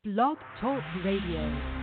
Blog Talk Radio.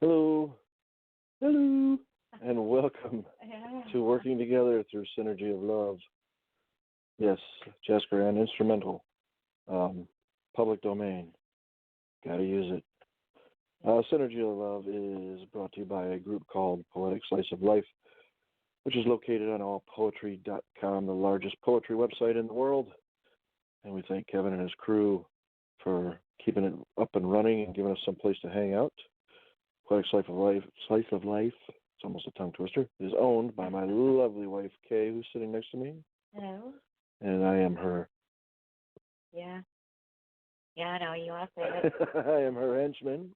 Hello, hello, and welcome to Working Together Through Synergy of Love. Yes, Jessica and instrumental, public domain. Gotta use it. Synergy of Love is brought to you by a group called Poetic Slice of Life, which is located on allpoetry.com, the largest poetry website in the world. And we thank Kevin and his crew for keeping it up and running and giving us some place to hang out. Poetic Slice of Life, it's almost a tongue twister, is owned by my lovely wife, Kay, who's sitting next to me. Hello. And I am her. Yeah. Yeah, I know. You want to say it. I am her henchman,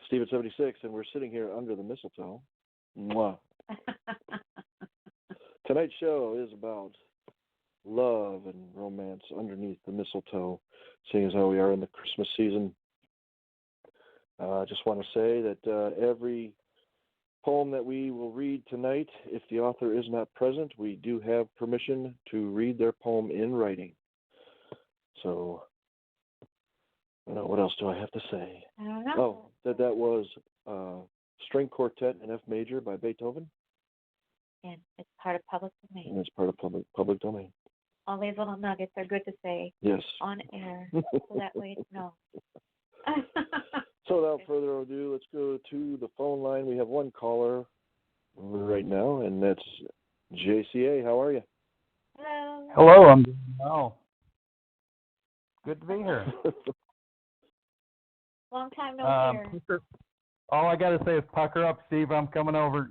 Steve at 76, and we're sitting here under the mistletoe. Mwah. Tonight's show is about love and romance underneath the mistletoe, seeing as how we are in the Christmas season. I just want to say that every poem that we will read tonight, if the author is not present, we do have permission to read their poem in writing. So, what else do I have to say? I don't know. Oh, that was String Quartet in F major by Beethoven. And it's part of public domain. And it's part of public domain. All these little nuggets are good to say. Yes. On air, so that way it's known. So without further ado, let's go to the phone line. We have one caller right now, and that's JCA. How are you? Hello. Hello, I'm doing well. Good to be here. Long time no hear. All I got to say is pucker up, Steve. I'm coming over.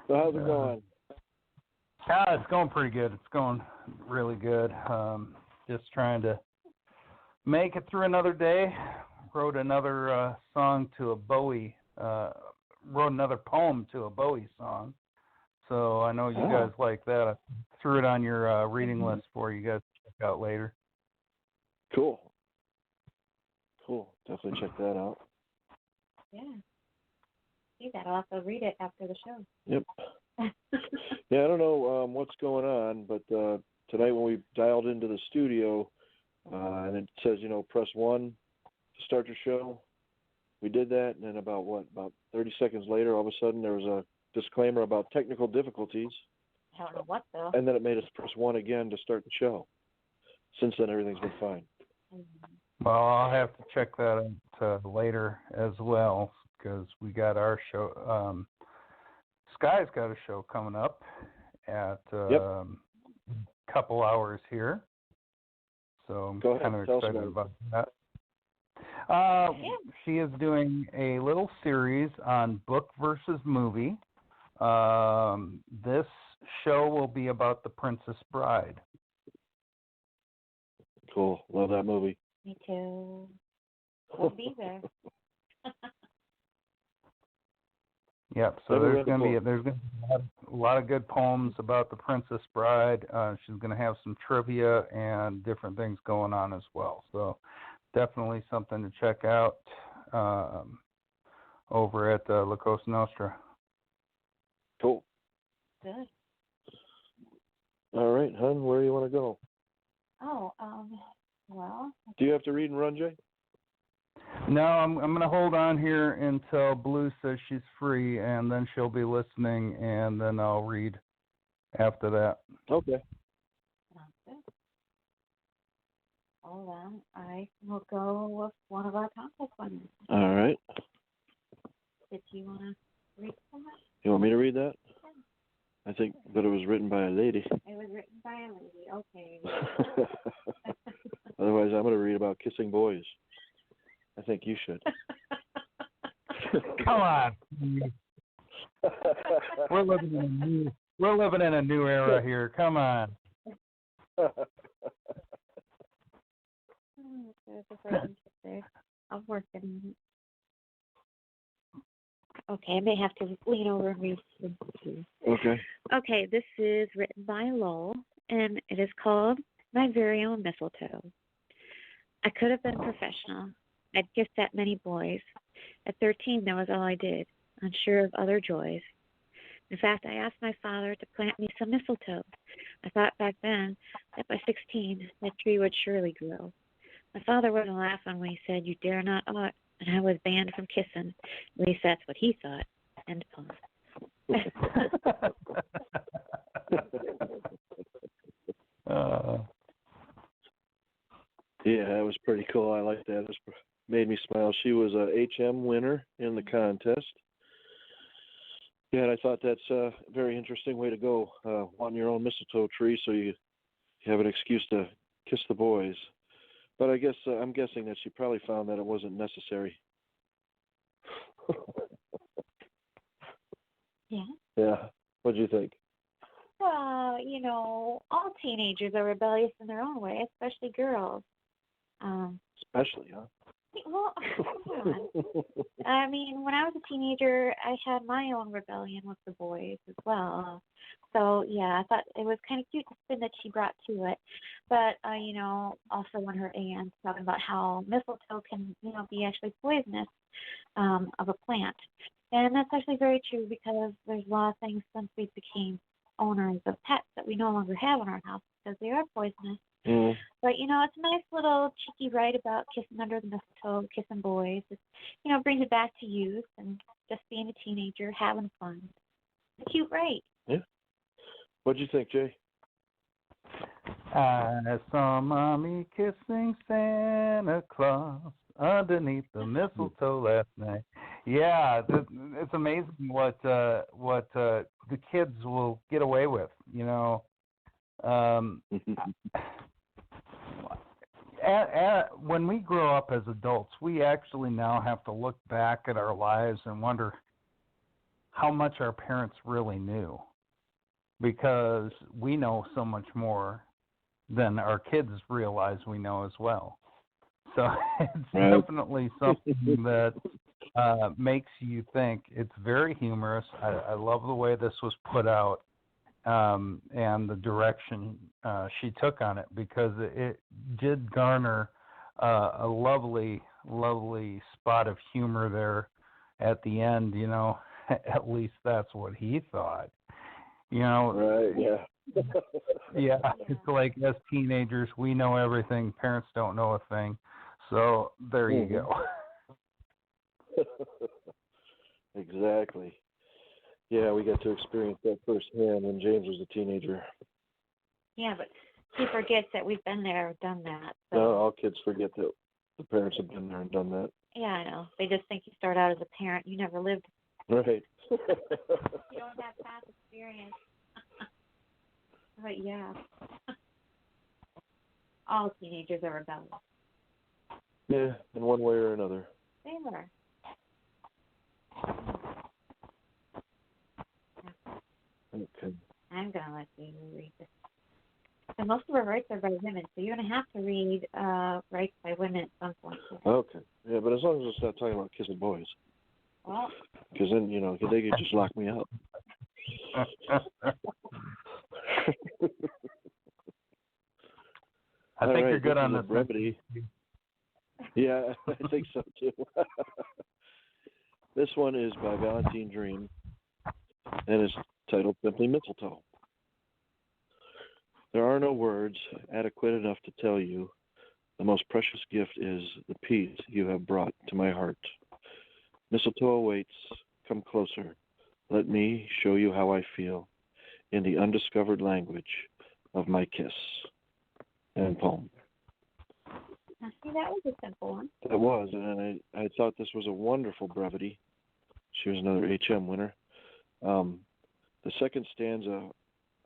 So how's it going? It's going pretty good. It's going really good. Just trying to make it through another day. Wrote another song to a Bowie. Wrote another poem to a Bowie song. So I know you guys like that. I threw it on your reading list for you guys to check out later. Cool. Definitely check that out. Yeah. See that. I'll also read it after the show. Yep. Yeah, I don't know what's going on, but tonight when we dialed into the studio, and it says, press 1 to start your show, we did that, and then about 30 seconds later, all of a sudden there was a disclaimer about technical difficulties. I don't know what, though. And then it made us press 1 again to start the show. Since then, everything's been fine. Well, I'll have to check that out later as well, because we got our show. Sky's got a show coming up at a couple hours here. So I'm kind of excited about that. She is doing a little series on book versus movie. This show will be about The Princess Bride. Cool. Love that movie. Me too. We'll be there. Yep. So there's going to be a lot of good poems about The Princess Bride. She's going to have some trivia and different things going on as well. So definitely something to check out over at La Cosa Nostra. Cool. Good. All right, hon, where do you want to go? Oh, well. Do you have to read and run, Jay? No, I'm going to hold on here until Blue says she's free, and then she'll be listening, and then I'll read after that. Okay. Sounds good. Well, then I will go with one of our contest winners. All right. Did you want to read that? You want me to read that? Yeah. I think that it was written by a lady. It was written by a lady. Okay. Otherwise, I'm going to read about kissing boys. I think you should. Come on. We're living in a new era here. Come on. I'm working. Okay, I may have to lean over and read some too. Okay. Okay, this is written by Lowell, and it is called My Very Own Mistletoe. I could have been professional. I'd kissed that many boys. At 13, that was all I did, unsure of other joys. In fact, I asked my father to plant me some mistletoe. I thought back then that by 16, that tree would surely grow. My father wasn't laughing when he said, "You dare not ought," and I was banned from kissing. At least that's what he thought. End poem. Yeah, that was pretty cool. I like that. It made me smile. She was a HM winner in the contest. Yeah, and I thought that's a very interesting way to go. On your own mistletoe tree, so you have an excuse to kiss the boys. But I guess I'm guessing that she probably found that it wasn't necessary. Yeah. Yeah. What do you think? Well, all teenagers are rebellious in their own way, especially girls. Especially, huh? Well, come on. I mean, when I was a teenager, I had my own rebellion with the boys as well. So, yeah, I thought it was kind of cute the spin that she brought to it. But, also when her aunt's talking about how mistletoe can, be actually poisonous of a plant. And that's actually very true because there's a lot of things since we became owners of pets that we no longer have in our house because they are poisonous. Mm. But, it's a nice little cheeky write about kissing under the mistletoe, kissing boys. It, brings it back to youth and just being a teenager, having fun. It's a cute write. Yeah. What'd you think, Jay? I saw Mommy kissing Santa Claus underneath the mistletoe last night. Yeah, it's amazing what the kids will get away with, when we grow up as adults, we actually now have to look back at our lives and wonder how much our parents really knew, because we know so much more then our kids realize we know as well. So it's Right. definitely something that makes you think. It's very humorous. I love the way this was put out and the direction she took on it, because it did garner a lovely, lovely spot of humor there at the end. You know, at least that's what he thought. You know, Right, yeah. yeah, it's like as teenagers, we know everything. Parents don't know a thing. So there you go. Exactly. Yeah, we got to experience that firsthand when James was a teenager. Yeah, but he forgets that we've been there, done that. So. No, all kids forget that the parents have been there and done that. Yeah, I know. They just think you start out as a parent. You never lived. Right. You don't have past experience. But yeah. All teenagers are rebellious. Yeah, in one way or another. They were. Okay. I'm going to let you read this. So most of our rights are by women, so you're going to have to read rights by women at some point. Okay. Yeah, but as long as it's not talking about kissing boys. Well. Because then, you know, they could just lock me up. I think you're good on this brevity. Yeah, I think so too. This one is by Valentine Dream and is titled simply Mistletoe. There are no words adequate enough to tell you the most precious gift is the peace you have brought to my heart. Mistletoe awaits. Come closer. Let me show you how I feel in the undiscovered language of my kiss. And poem. Now, see, that was a simple one. That was, and I thought this was a wonderful brevity. She was another HM winner. The second stanza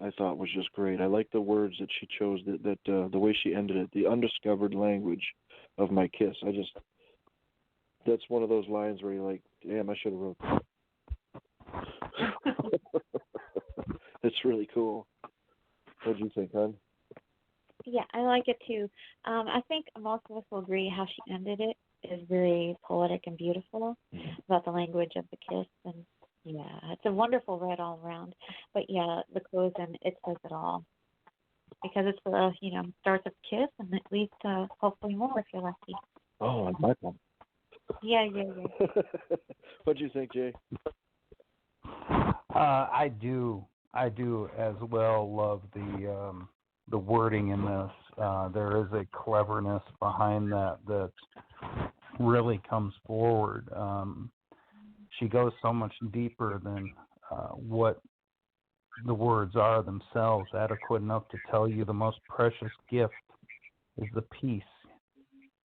I thought was just great. I like the words that she chose, that the way she ended it, the undiscovered language of my kiss. That's one of those lines where you're like, damn, I should have wrote that. It's really cool. What do you think, hon? Yeah, I like it too. I think most of us will agree how she ended it is very poetic and beautiful about the language of the kiss. And yeah, it's a wonderful read all around. But yeah, the closing, it says it all. Because it's the, starts with a kiss and it leads to hopefully more if you're lucky. Oh, I like them. Yeah. What do you think, Jay? I do as well love the wording in this. There is a cleverness behind that really comes forward. She goes so much deeper than what the words are themselves, adequate enough to tell you the most precious gift is the peace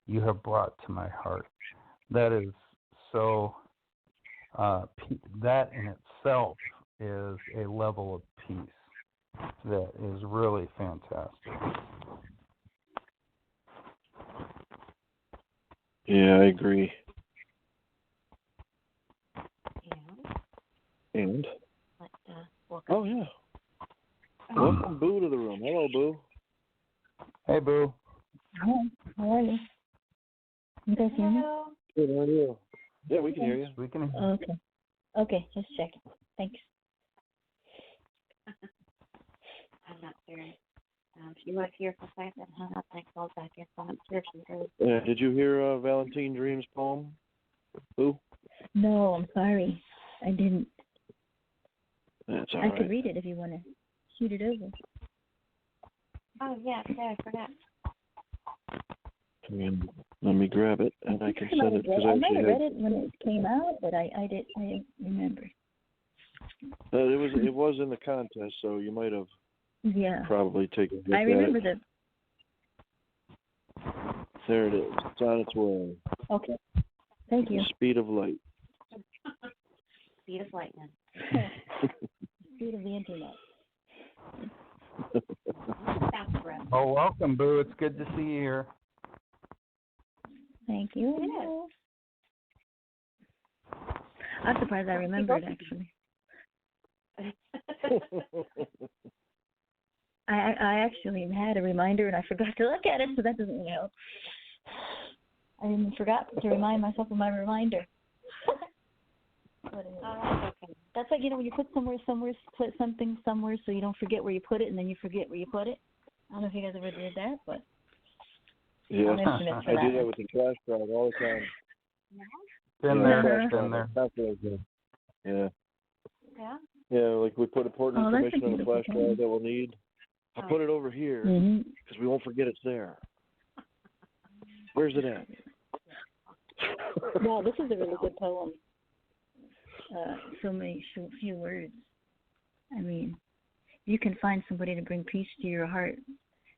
you have brought to my heart. That is so, that in itself is a level of peace that is really fantastic. Yeah, I agree. And? Oh, yeah. Welcome, Boo, to the room. Hello, Boo. Hey, Boo. Hi, how are you? You guys hear me? Good, how are you? Yeah, we can hear you. We can hear you. Okay, just checking. Thanks. I'm not sure. She was here for a second and hung up and called back in, so I'm not sure if she heard. Yeah, did you hear Valentine Dream's poem, Boo? No, I'm sorry. I didn't. That's all I right. could read it if you want to shoot it over. Oh, yeah, I forgot. Let me grab it, and I can send it. I might have read it when it came out, but I didn't remember. It was in the contest, so you might have probably taken a look I remember at it. There it is. It's on its way. Okay. Thank you. The speed of light. Speed of lightning. Speed of the internet. Oh, welcome, Boo. It's good to see you here. Thank you. Yes. I'm surprised I remembered, actually. I actually had a reminder and I forgot to look at it, so that doesn't really help. I forgot to remind myself of my reminder. But Okay. that's like, when you put put something somewhere so you don't forget where you put it, and then you forget where you put it. I don't know if you guys ever did that, but Yeah, I'm infamous for I that. do that with the trash bag all the time. Been Yeah, there, trash been bag, there. that's really good. Yeah. Yeah. Yeah, like we put important Oh, that's a information on the beautiful flash thing. drive that we'll need. I'll put it over here because we won't forget it's there. Where's it at? Wow, this is a really good poem. So many few words. I mean, you can find somebody to bring peace to your heart.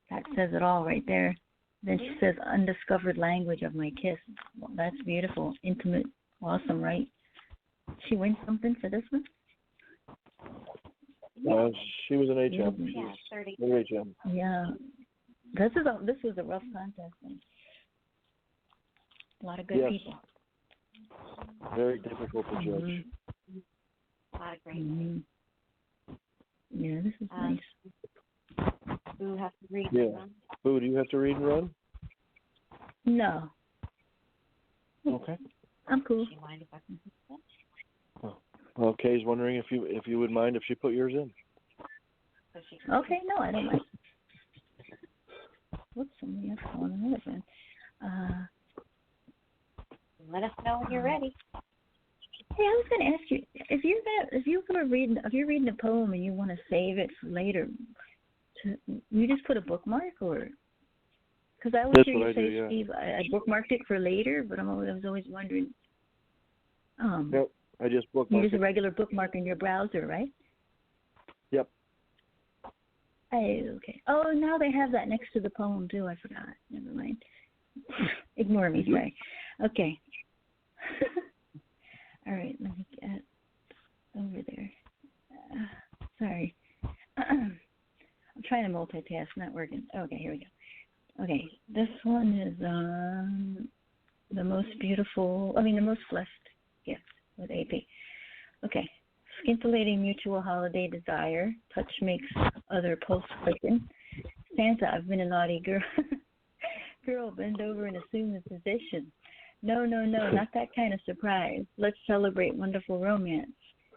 That says it all right there. Then she says, undiscovered language of my kiss. Well, that's beautiful, intimate, awesome, right? She win something for this one? She was an HM. Yeah, 30. HM. Yeah. This was a rough contest. A lot of good people. Very difficult to judge. A lot of great. Yeah, this is nice. Boo has to read Yeah. and run. Boo, do you have to read and run? No. Okay. I'm cool. Do you mind if I can put that? Well, Kay's wondering if you would mind if she put yours in. Okay, no, I don't mind. Whoops, somebody else calling another friend. Let us know when you're ready. Hey, I was going to ask you if you're reading a poem and you want to save it for later. You just put a bookmark, or because I always hear you say, yeah. Steve, I bookmarked it for later, but I was always wondering. Yep, I just bookmarked You just it. a regular bookmark in your browser, right? Yep. Okay. Oh, now they have that next to the poem too. I forgot. Never mind. Ignore me, sorry. Okay. All right, let me get over there. Sorry. I'm trying to multitask, not working. Okay, here we go. Okay, this one is the most blessed gift with AP. Okay. Scintillating mutual holiday desire. Touch makes other pulse quicken. Santa, I've been a naughty girl. Girl, bend over and assume the position. No, not that kind of surprise. Let's celebrate wonderful romance.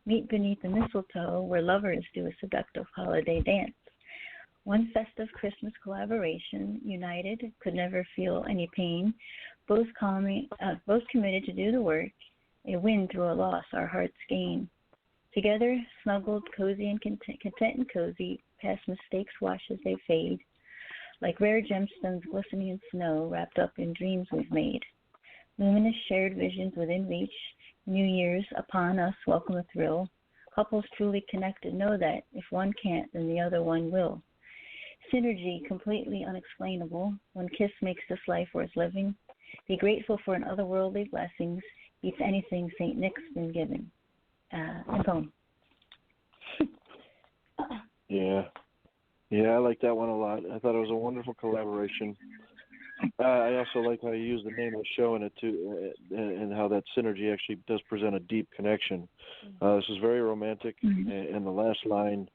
Meet beneath the mistletoe where lovers do a seductive holiday dance. One festive Christmas collaboration, united, could never feel any pain. Both committed to do the work. A win through a loss, our hearts gain. Together, snuggled, cozy and content and cozy, past mistakes wash as they fade. Like rare gemstones glistening in snow, wrapped up in dreams we've made. Luminous shared visions within reach. New Year's upon us welcome a thrill. Couples truly connected know that if one can't, then the other one will. Synergy completely unexplainable. One kiss makes this life worth living. Be grateful for an otherworldly blessings. Beats anything St. Nick's been given. And poem. Yeah, I like that one a lot. I thought it was a wonderful collaboration. I also like how you use the name of the show in it too, and how that synergy actually does present a deep connection. This is very romantic, and the last line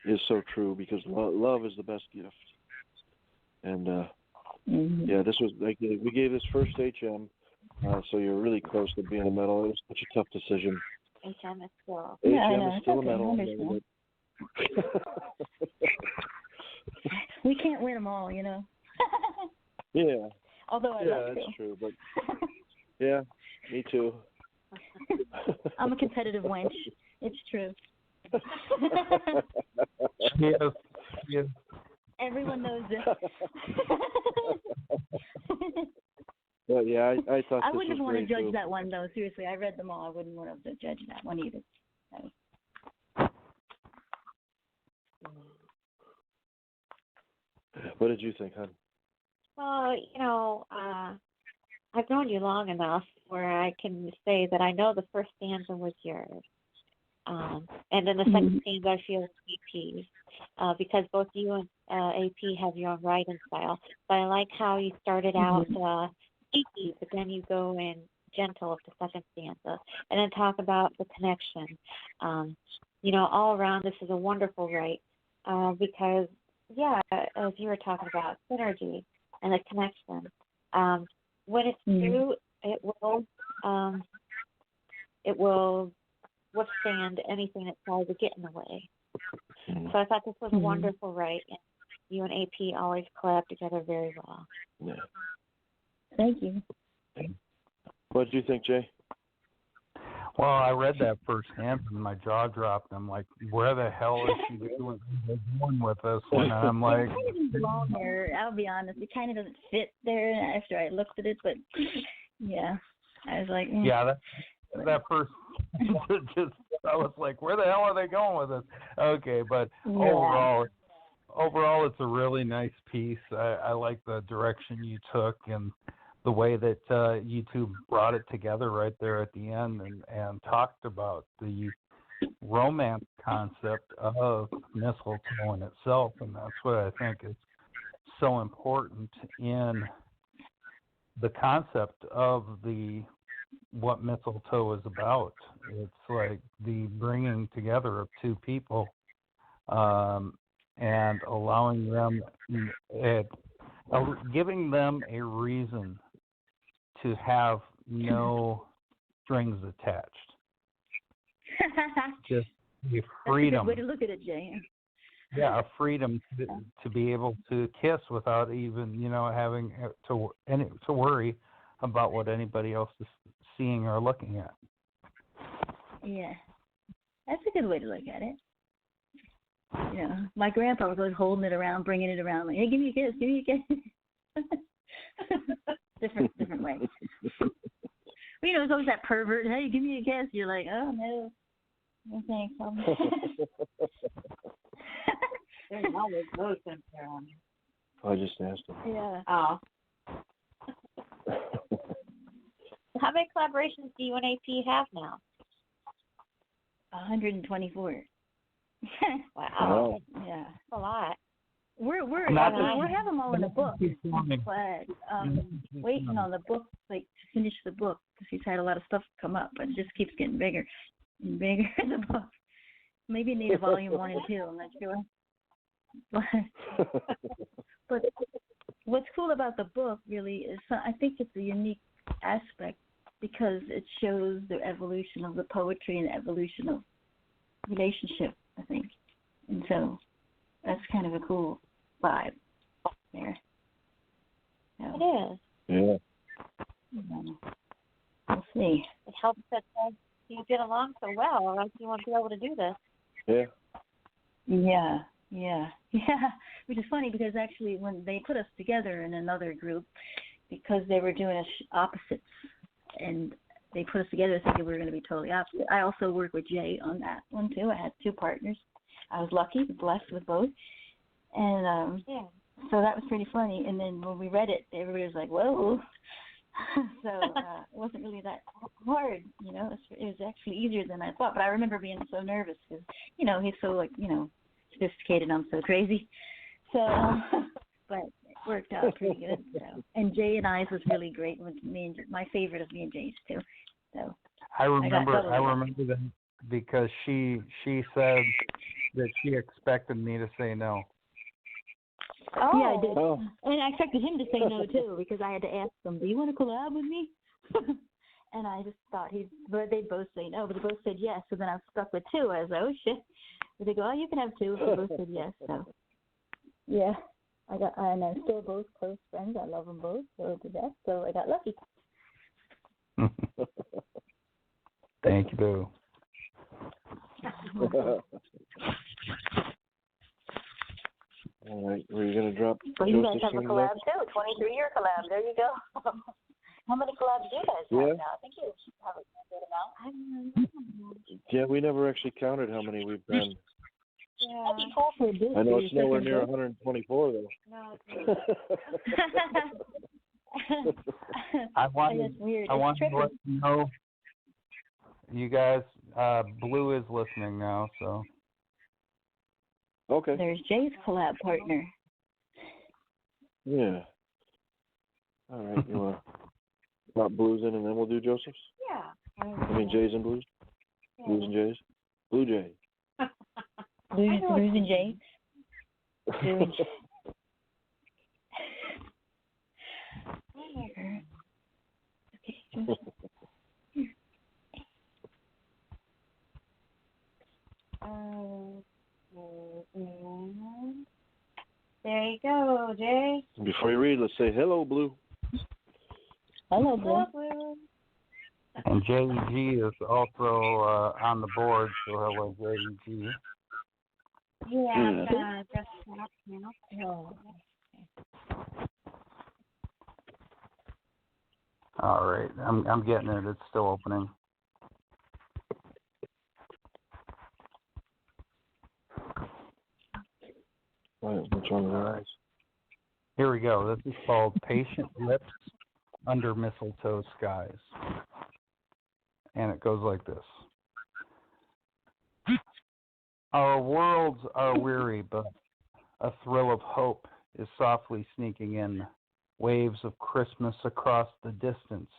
is so true because love is the best gift. And yeah, this was like we gave this first HM, so you're really close to being a medal. It was such a tough decision. HM is still. HM is still a medal. We can't win them all, Yeah. Although I love to. That's true, but yeah, me too. I'm a competitive wench. It's true. Yes. Everyone knows this. But yeah, I thought I this wouldn't was want to great, judge too. that one though. Seriously, I read them all. I wouldn't want to judge that one either. So. What did you think, hon? Well, I've known you long enough where I can say that I know the first stanza was yours. And then the second stanza I feel is AP's, because both you and AP have your own writing style. But I like how you started out AP, but then you go in gentle with the second stanza, and then talk about the connection. All around this is a wonderful write, because yeah, as you were talking about synergy and the connection. When it's true, it will withstand anything that tries to get in the way. So I thought this was wonderful, right? And you and AP always collab together very well. Yeah. Thank you. What did you think, Jay? Well, I read that firsthand and my jaw dropped. I'm like, where the hell is she doing with this one? And I'm like, it kind of didn't belong there. I'll be honest. It kind of doesn't fit there after I looked at it, but yeah, I was like, yeah, that first, just I was like, where the hell are they going with this? Okay, but overall, it's a really nice piece. I like the direction you took and the way that you two brought it together right there at the end and talked about the romance concept of mistletoe in itself, and that's what I think is so important in the concept of what mistletoe is about. It's like the bringing together of two people and allowing them, giving them a reason to have no strings attached. Just a freedom. That's a good way to look at it, Jay. Yeah, a freedom to be able to kiss without even, having to worry about what anybody else is seeing or looking at. Yeah, that's a good way to look at it. My grandpa was always holding it around, bringing it around, like, hey, give me a kiss, give me a kiss. different way. But, it's always that pervert, hey, give me a kiss. You're like, oh, no thanks. There's always those things there on you. I just asked him. Yeah. Oh. How many collaborations do you and AP have now? 124. Wow. Yeah. That's a lot. We have them all in the book, but waiting on the book, like to finish the book, because he's had a lot of stuff come up, but it just keeps getting bigger and bigger. The book. Maybe it needs a volume 1 and 2. I'm not sure. But what's cool about the book really is I think it's a unique aspect because it shows the evolution of the poetry and the evolution of relationship, I think, and so that's kind of a cool vibe there. So, it is. Yeah. We'll see. It helps that you get along so well. Like you want to be able to do this. Yeah. Which is funny because actually when they put us together in another group, because they were doing opposites, and they put us together thinking we were going to be totally opposite. I also worked with Jay on that one too. I had 2 partners. I was lucky, blessed with both. And so that was pretty funny. And then when we read it, everybody was like, whoa. So it wasn't really that hard, It was actually easier than I thought. But I remember being so nervous because, he's so, sophisticated and I'm so crazy. So, but it worked out pretty good. So. And Jay and I's was really great. With my favorite of me and Jay's too. So I remember that because she said that she expected me to say no. Oh. Yeah, I did. Oh. And I expected him to say no, too, because I had to ask them, do you want to collab with me? And I just thought they'd both say no, but they both said yes. So then I was stuck with 2. I was like, oh, shit. But they go, oh, you can have 2. They both said yes. So, yeah. And I'm still both close friends. I love them both so to death. So I got lucky. Thank you, Boo. All right, were you going to drop? Well, you guys have a collab too, 23-year collab. There you go. How many collabs do you guys have now? I think you have a good amount. Yeah, we never actually counted how many we've done. Yeah. That'd be cool for this. I know it's nowhere near 124 though. No, it's I want to let you know, you guys, Blue is listening now, so. Okay. There's Jay's collab partner. Yeah. All right. You want to drop Blues in and then we'll do Joseph's? Yeah. I mean Jays and Blues? Yeah. Blues and Jays? Blue Jay. Blues and Jays? doing here. Okay, just here. There you go, Jay. Before you read, let's say hello, Blue. Hello, Blue. And JEG is also on the board, so hello, JEG. Yeah, just now. Oh, All right, I'm getting it. It's still opening. What's wrong with your eyes? Here we go. This is called Patient Lips Under Mistletoe Skies. And it goes like this. Our worlds are weary, but a thrill of hope is softly sneaking in. Waves of Christmas across the distance,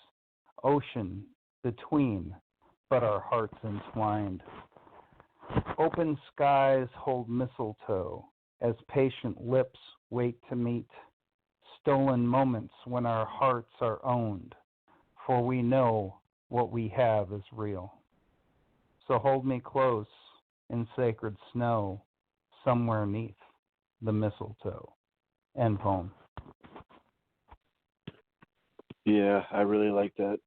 ocean between, but our hearts entwined. Open skies hold mistletoe as patient lips wait to meet. Stolen moments when our hearts are owned, for we know what we have is real. So hold me close in sacred snow, somewhere neath the mistletoe. End poem. Yeah, I really like that.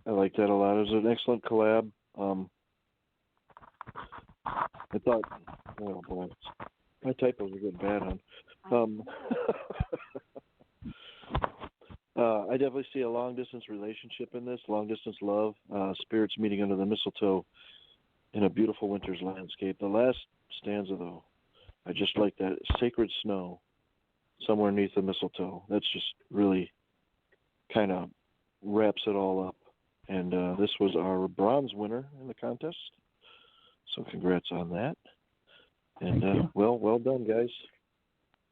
I like that a lot. It was an excellent collab. I thought, oh boy, my typos are getting bad on. I definitely see a long-distance relationship in this, long-distance love, spirits meeting under the mistletoe in a beautiful winter's landscape. The last stanza, though, I just like that. Sacred snow, somewhere beneath the mistletoe. That's just really kind of wraps it all up. And this was our bronze winner in the contest. So congrats on that. And well done, guys.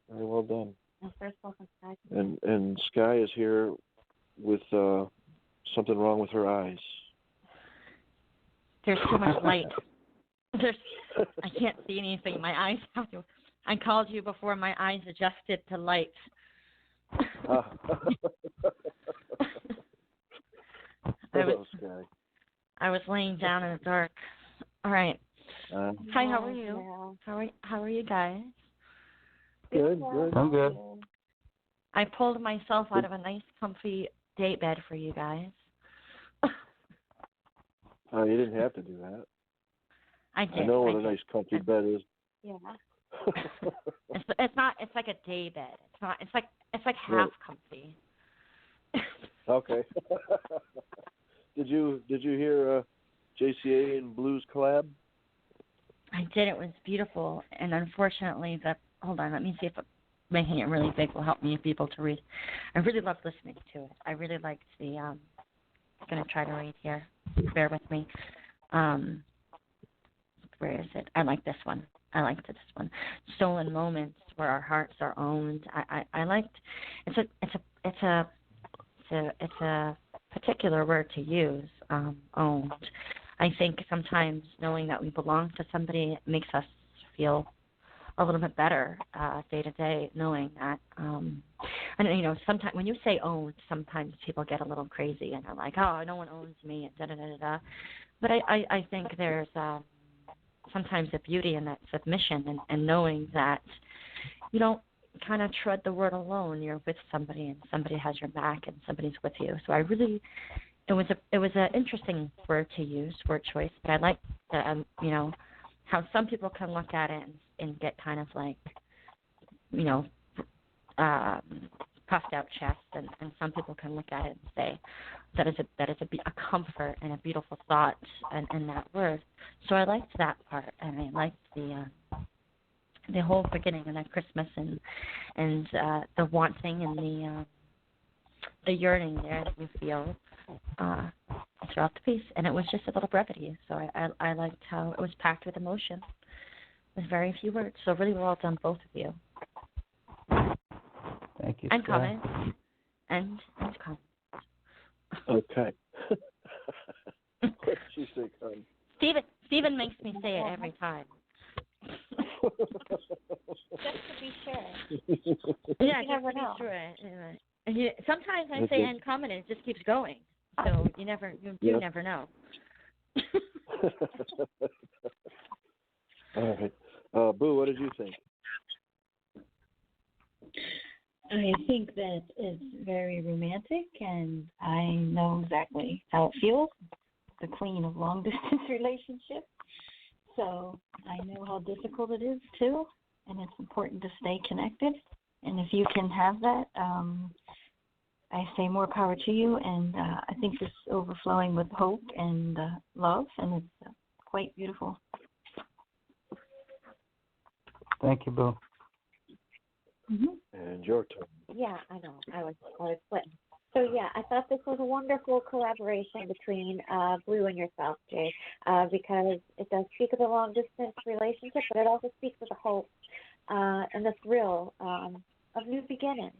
Very well done. And Sky is here with something wrong with her eyes. There's too much light. I can't see anything. My eyes have to. I called you before my eyes adjusted to light. I was laying down in the dark. All right. Hi, how are you? How are you guys? Good. I'm good. I pulled myself out of a nice, comfy day bed for you guys. You didn't have to do that. I did. I know what a nice, comfy bed is. Yeah. It's not. It's like a day bed. It's not. It's like half comfy. Okay. Did you hear JCA and Blues collab? I did. It was beautiful, and unfortunately, hold on. Let me see if making it really big will help me people to read. I really loved listening to it. I really liked the. I'm gonna try to read here. Bear with me. Where is it? I like this one. I liked this one. Stolen moments where our hearts are owned. I liked. It's a particular word to use. Owned. I think sometimes knowing that we belong to somebody makes us feel a little bit better day to day, knowing that. And sometimes when you say owned, sometimes people get a little crazy and they're like, "Oh, no one owns me," and da da da da. But I think there's sometimes a beauty in that submission and knowing that you don't kind of tread the word alone. You're with somebody and somebody has your back and somebody's with you. So it was an interesting word to use, word choice. But I like the how some people can look at it and get kind of like puffed out chest, and some people can look at it and say that is a comfort and a beautiful thought in that word. So I liked that part, and I liked the whole beginning and that Christmas and the wanting and the yearning there that you feel throughout the piece. And it was just a little brevity, so I liked how it was packed with emotion with very few words. So really well done, both of you. Thank you. And comments. And comments. Okay. What did she say, Con? Stephen makes me say it every time. Just to be sure. Yeah, You just never to be know. sure. And sometimes I That's say it. uncommon and it just keeps going. So you never know. All right. Boo, what did you think? I think that it's very romantic, and I know exactly how it feels, the queen of long distance relationships. So I know how difficult it is too, and it's important to stay connected. And if you can have that, I say more power to you. And I think it's overflowing with hope and love, and it's quite beautiful. Thank you, Boo. Mm-hmm. And your turn. Yeah, I know. I was splitting. So yeah, I thought this was a wonderful collaboration between Blue and yourself, Jay, because it does speak of the long distance relationship, but it also speaks of the hope and the thrill of new beginnings.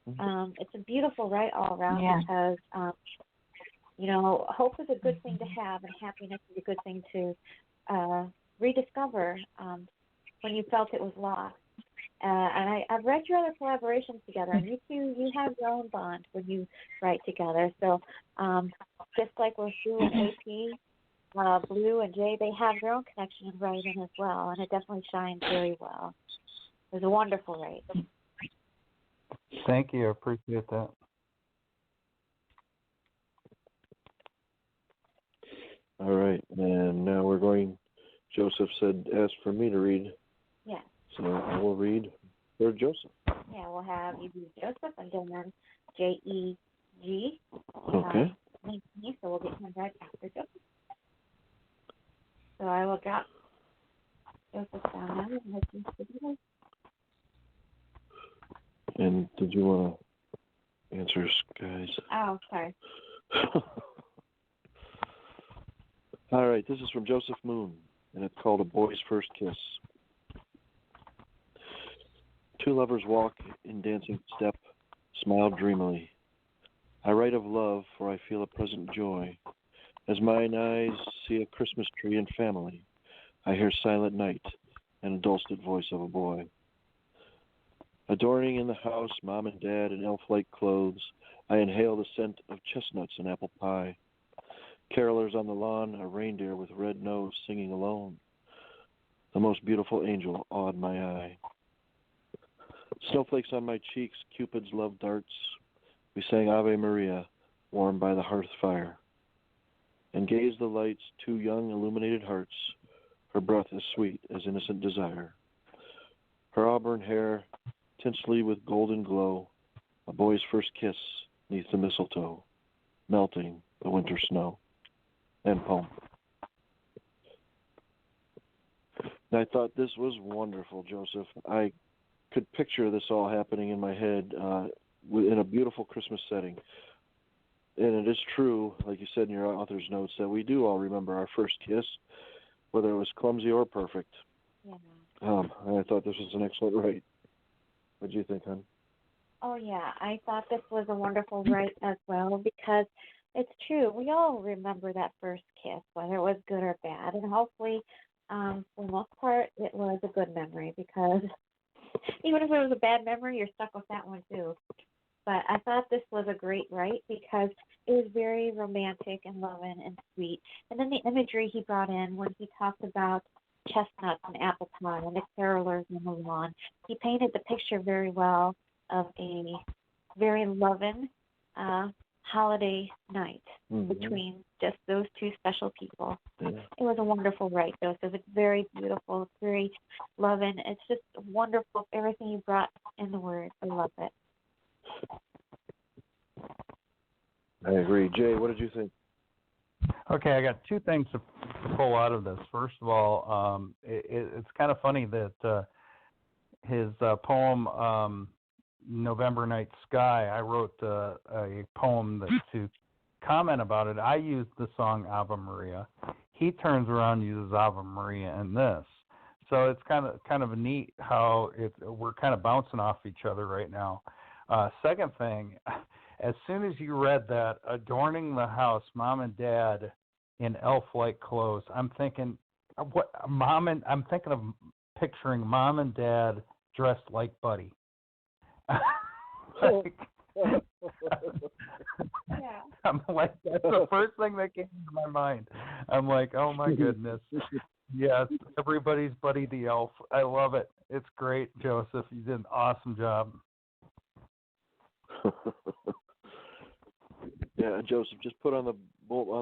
It's a beautiful write all around because hope is a good thing to have, and happiness is a good thing to rediscover when you felt it was lost. And I've read your other collaborations together, and you have your own bond when you write together. So just like with Blue and AP, Blue and Jay, they have their own connection in writing as well, and it definitely shines very well. It was a wonderful write. Thank you. I appreciate that. All right. And now we're going, Joseph said, ask for me to read. Yeah. So I will read for Joseph. Yeah, we'll have you do Joseph and then JEG. Okay. So we'll get him right after Joseph. So I will drop Joseph down now and let you see. And did you want to answer, guys? Oh, sorry. All right. This is from Joseph Moon, and it's called A Boy's First Kiss. Two lovers walk in dancing step, smile dreamily. I write of love, for I feel a present joy. As mine eyes see a Christmas tree and family, I hear silent night and a dulcet voice of a boy. Adorning in the house mom and dad in elf-like clothes, I inhale the scent of chestnuts and apple pie. Carolers on the lawn, a reindeer with red nose singing alone. The most beautiful angel awed my eye. Snowflakes on my cheeks, Cupid's love darts. We sang Ave Maria, warmed by the hearth fire. And gazed the lights, two young illuminated hearts, her breath as sweet as innocent desire. Her auburn hair, tinsley with golden glow, a boy's first kiss neath the mistletoe, melting the winter snow. End poem. And I thought this was wonderful, Joseph. I could picture this all happening in my head in a beautiful Christmas setting. And it is true, like you said in your author's notes, that we do all remember our first kiss, whether it was clumsy or perfect. Yeah. And I thought this was an excellent write. What do you think, hon? Oh, yeah. I thought this was a wonderful write as well because it's true. We all remember that first kiss, whether it was good or bad. And hopefully, for the most part, it was a good memory because even if it was a bad memory, you're stuck with that one too. But I thought this was a great write because it was very romantic and loving and sweet. And then the imagery he brought in when he talked about chestnuts and apple pie and the carolers in the lawn, he painted the picture very well of a very loving holiday night between just those two special people. Yeah. It was a wonderful write, though. So it's very beautiful. It's very loving. It's just wonderful, everything you brought in the words. I love it. I agree. Jay, what did you think? Okay, I got two things to pull out of this. First of all, it's kind of funny that his poem November Night Sky, I wrote a poem to comment about it. I used the song Ave Maria. He turns around and uses Ave Maria in this. So it's kind of neat how we're kind of bouncing off each other right now. Second thing, as soon as you read that, adorning the house, mom and dad in elf-like clothes, I'm thinking of picturing mom and dad dressed like Buddy. I'm like, that's the first thing that came to my mind. I'm like, oh my goodness. Yes, everybody's Buddy the Elf. I love it. It's great, Joseph. You did an awesome job. Yeah, Joseph just put on the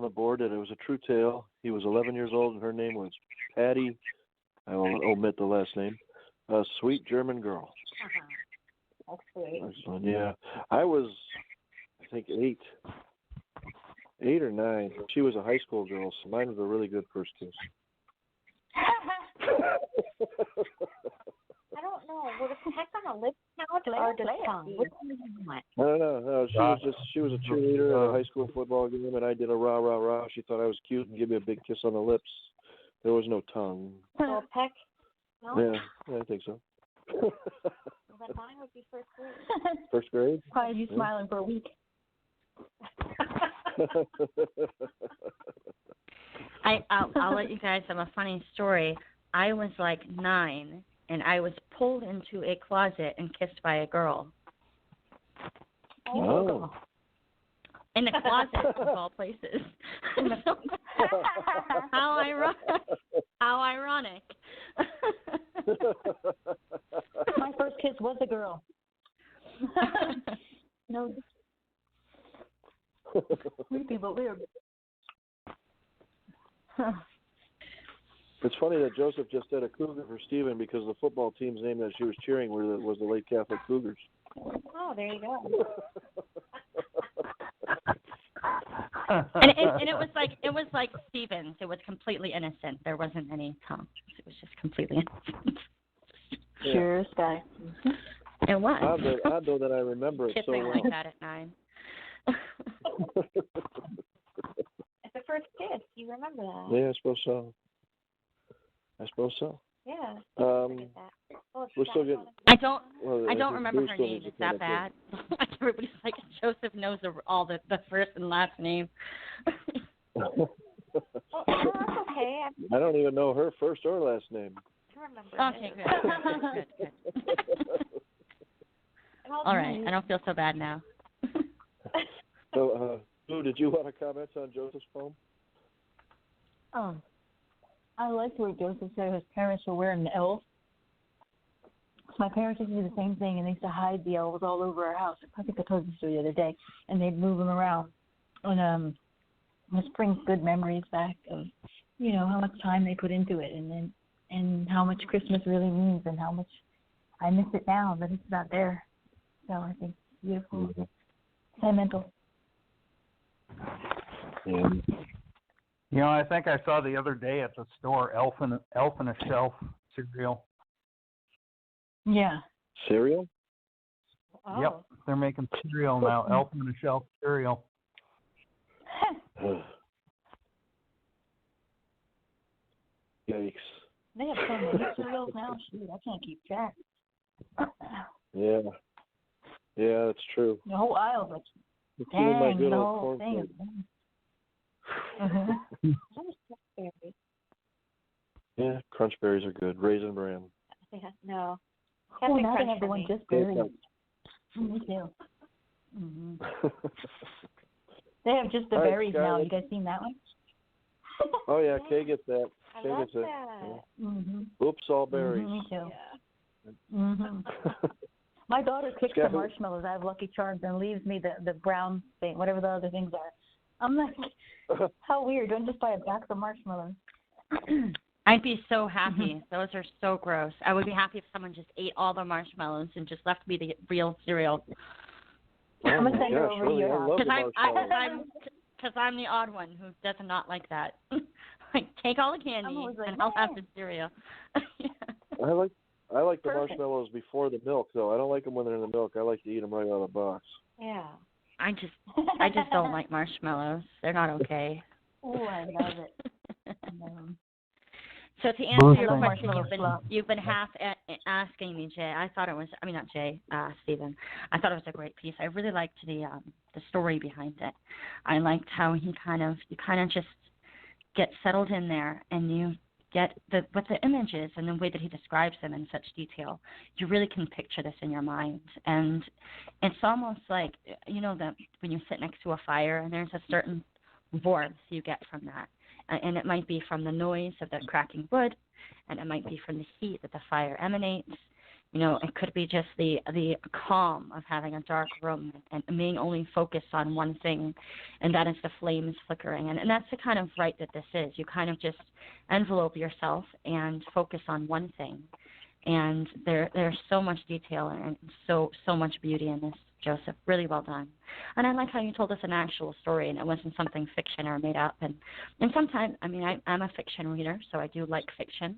board that it was a true tale. He was 11 years old, and her name was Patty. I will omit the last name. A sweet German girl. That's great. Excellent. Yeah, I was, I think, 8 or 9. She was a high school girl, so mine was a really good first kiss. I don't know. Would a peck on a lip count or the tongue? Which one do you want? I don't know. No, she was a cheerleader at a high school football game, and I did a rah rah rah. She thought I was cute and gave me a big kiss on the lips. There was no tongue. So a peck? No? Yeah, I think so. Well, then mine would be first grade. First grade? Probably you smiling for a week. I'll let you guys have a funny story. I was like 9, and I was pulled into a closet and kissed by a girl. Oh. In the closet, of all places. How ironic. My first kiss was a girl. No. Creepy, but weird. It's funny that Joseph just said a cougar for Stephen because the football team's name that she was cheering was the Lake Catholic Cougars. Oh, there you go. and it was like Stevens. It was completely innocent. There wasn't any tongue. It was just completely innocent. Yeah. Sure, Sky. It was. Odd though that I remember it so Kissing well. like that at 9. It's the first kiss. You remember that? Yeah, I suppose so. Yeah. We're still getting. I don't remember Bruce her still name. needs to Is that come up bad? Everybody's like, Joseph knows all the first and last name. Oh, that's okay. I don't even know her first or last name. I remember. Okay, good. All right, I don't feel so bad now. So, Lou, did you want to comment on Joseph's poem? I liked where Joseph said his parents were wearing the elves. My parents used to do the same thing, and they used to hide the elves all over our house. I think I told you the other day, and they'd move them around. And this brings good memories back of, how much time they put into it, and how much Christmas really means, and how much I miss it now that it's not there. So I think it's beautiful, sentimental. Yeah. I think I saw the other day at the store Elf in a Shelf cereal. Yeah. Cereal? Oh. Yep, they're making cereal now. Elf in a Shelf cereal. Yikes. They have so many cereals now. Shoot, I can't keep track. Yeah, that's true. The whole aisle's like, It's even my dang, good the old whole corn thing. Yeah, crunch berries are good. Raisin bran. Yeah, no. Oh, Captain now they Crunch have the for one me. just berries. Me too. They have just the All right, berries Sky, now. let's- You guys seen that one? Oh, yeah, Kay gets that. I Kay love gets it. that. Mm-hmm. Oops, all berries. Me too. Yeah. Mm-hmm. My daughter picks Sky, the marshmallows. I have Lucky Charms and leaves me the brown thing, whatever the other things are. I'm like, how weird. Don't just buy a box of marshmallows. I'd be so happy. Those are so gross. I would be happy if someone just ate all the marshmallows and just left me the real cereal. I'm Oh gonna my send her gosh, over really? your I house. love the marshmallows. Because I'm the odd one who does not like that. Like, take all the candy always like, and I'll have the cereal. I like the Perfect. marshmallows before the milk, though. I don't like them when they're in the milk. I like to eat them right out of the box. Yeah. I just don't like marshmallows. They're not okay. Oh, I love it. So to answer your Boosting. question, Marshmallow you've been half asking me, Jay. Not Jay, Stephen. I thought it was a great piece. I really liked the story behind it. I liked how you kind of just get settled in there and get what the image is and the way that he describes them in such detail, you really can picture this in your mind. And it's almost like, that when you sit next to a fire and there's a certain warmth you get from that. And it might be from the noise of the cracking wood, and it might be from the heat that the fire emanates. It could be just the calm of having a dark room and being only focused on one thing, and that is the flames flickering. And that's the kind of rite that this is. You kind of just envelope yourself and focus on one thing. And there's so much detail and so much beauty in this, Joseph. Really well done. And I like how you told us an actual story and it wasn't something fiction or made up. And sometimes, I'm a fiction reader, so I do like fiction,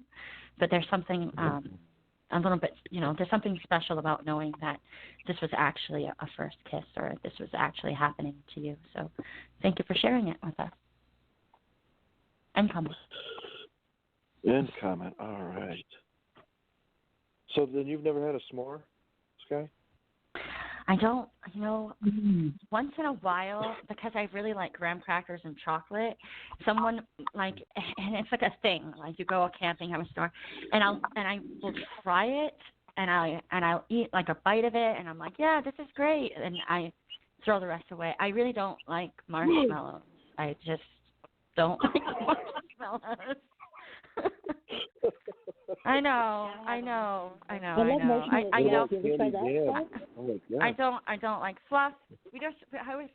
but there's something a little bit, there's something special about knowing that this was actually a first kiss or this was actually happening to you. So thank you for sharing it with us. End comment. End comment. All right. So then you've never had a s'more, Sky? I don't, once in a while, because I really like graham crackers and chocolate, and it's like a thing, like you go camping, have a s'more, and I will try it, and I'll eat like a bite of it, and I'm like, yeah, this is great, and I throw the rest away. I really don't like marshmallows. I just don't like marshmallows. I know. I don't like fluff. We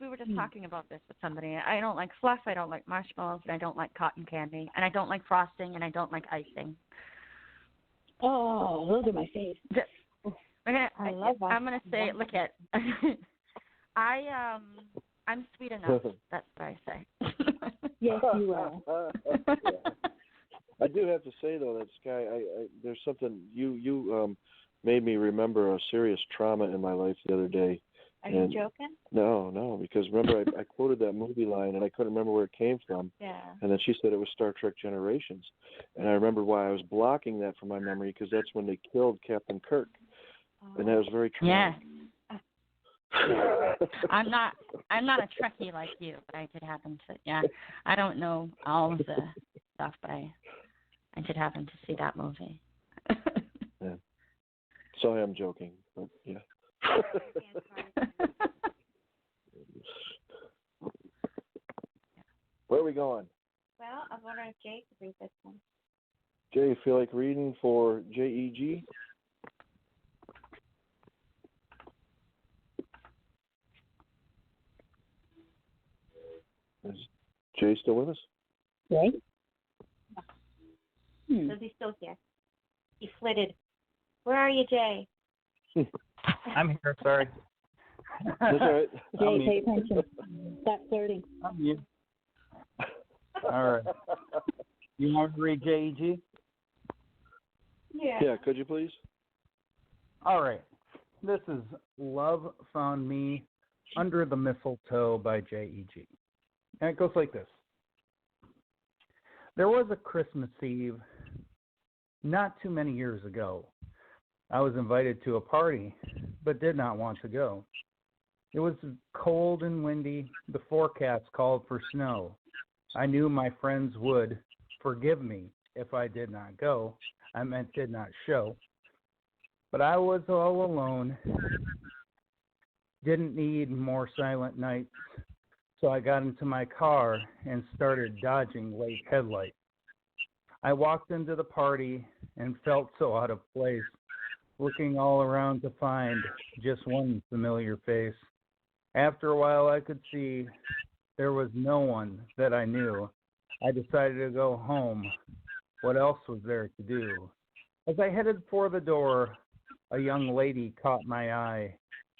were just talking about this with somebody. I don't like fluff. I don't like marshmallows. And I don't like cotton candy. And I don't like frosting. And I don't like icing. Oh, those are my favorite. I love that. I'm gonna say, look at. I'm sweet enough. That's what I say. Yes, you are. Yeah. I do have to say though that Sky, there's something you made me remember a serious trauma in my life the other day. Are you joking? No, because remember I quoted that movie line and I couldn't remember where it came from. Yeah. And then she said it was Star Trek Generations, and I remember why I was blocking that from my memory because that's when they killed Captain Kirk, and that was very traumatic. Yeah. I'm not a Trekkie like you, but I did happen to. Yeah, I don't know all of the stuff, but I did happen to see that movie. Yeah. So I am joking, but yeah. Where are we going? Well, I wonder if Jay could read this one. Jay, you feel like reading for JEG? Is Jay still with us? Jay? So he's still here. He flitted. Where are you, Jay? I'm here, sorry. That's all right. Jay, pay attention. Stop flirting. I'm you. All right. You want to read JEG? Yeah, could you please? All right. This is Love Found Me Under the Mistletoe by JEG. And it goes like this. There was a Christmas Eve not too many years ago. I was invited to a party, but did not want to go. It was cold and windy. The forecast called for snow. I knew my friends would forgive me if I did not go. I meant did not show. But I was all alone. Didn't need more silent nights. So I got into my car and started dodging late headlights. I walked into the party and felt so out of place, looking all around to find just one familiar face. After a while, I could see there was no one that I knew. I decided to go home. What else was there to do? As I headed for the door, a young lady caught my eye.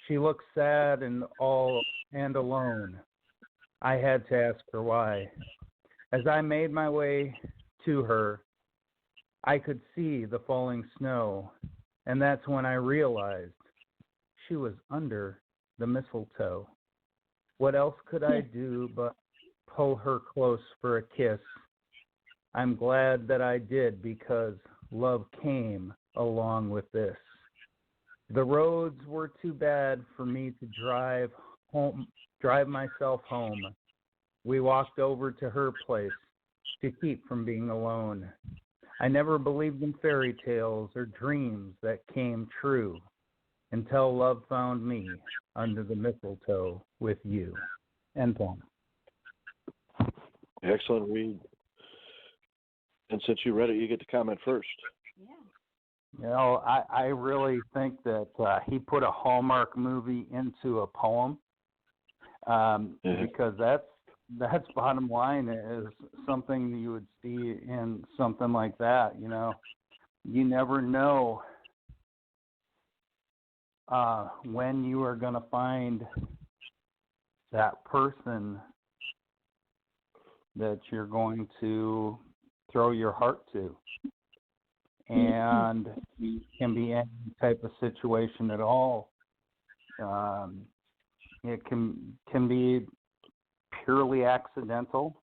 She looked sad and alone. I had to ask her why. As I made my way to her, I could see the falling snow, and that's when I realized she was under the mistletoe. What else could I do but pull her close for a kiss? I'm glad that I did because love came along with this. The roads were too bad for me to drive myself home. We walked over to her place to keep from being alone. I never believed in fairy tales or dreams that came true until love found me under the mistletoe with you. End poem. Excellent read. And since you read it, you get to comment first. You know, I really think that he put a Hallmark movie into a poem because that's bottom line is something you would see in something like that. You know, you never know when you are going to find that person that you're going to throw your heart to. And it can be any type of situation at all. It can be purely accidental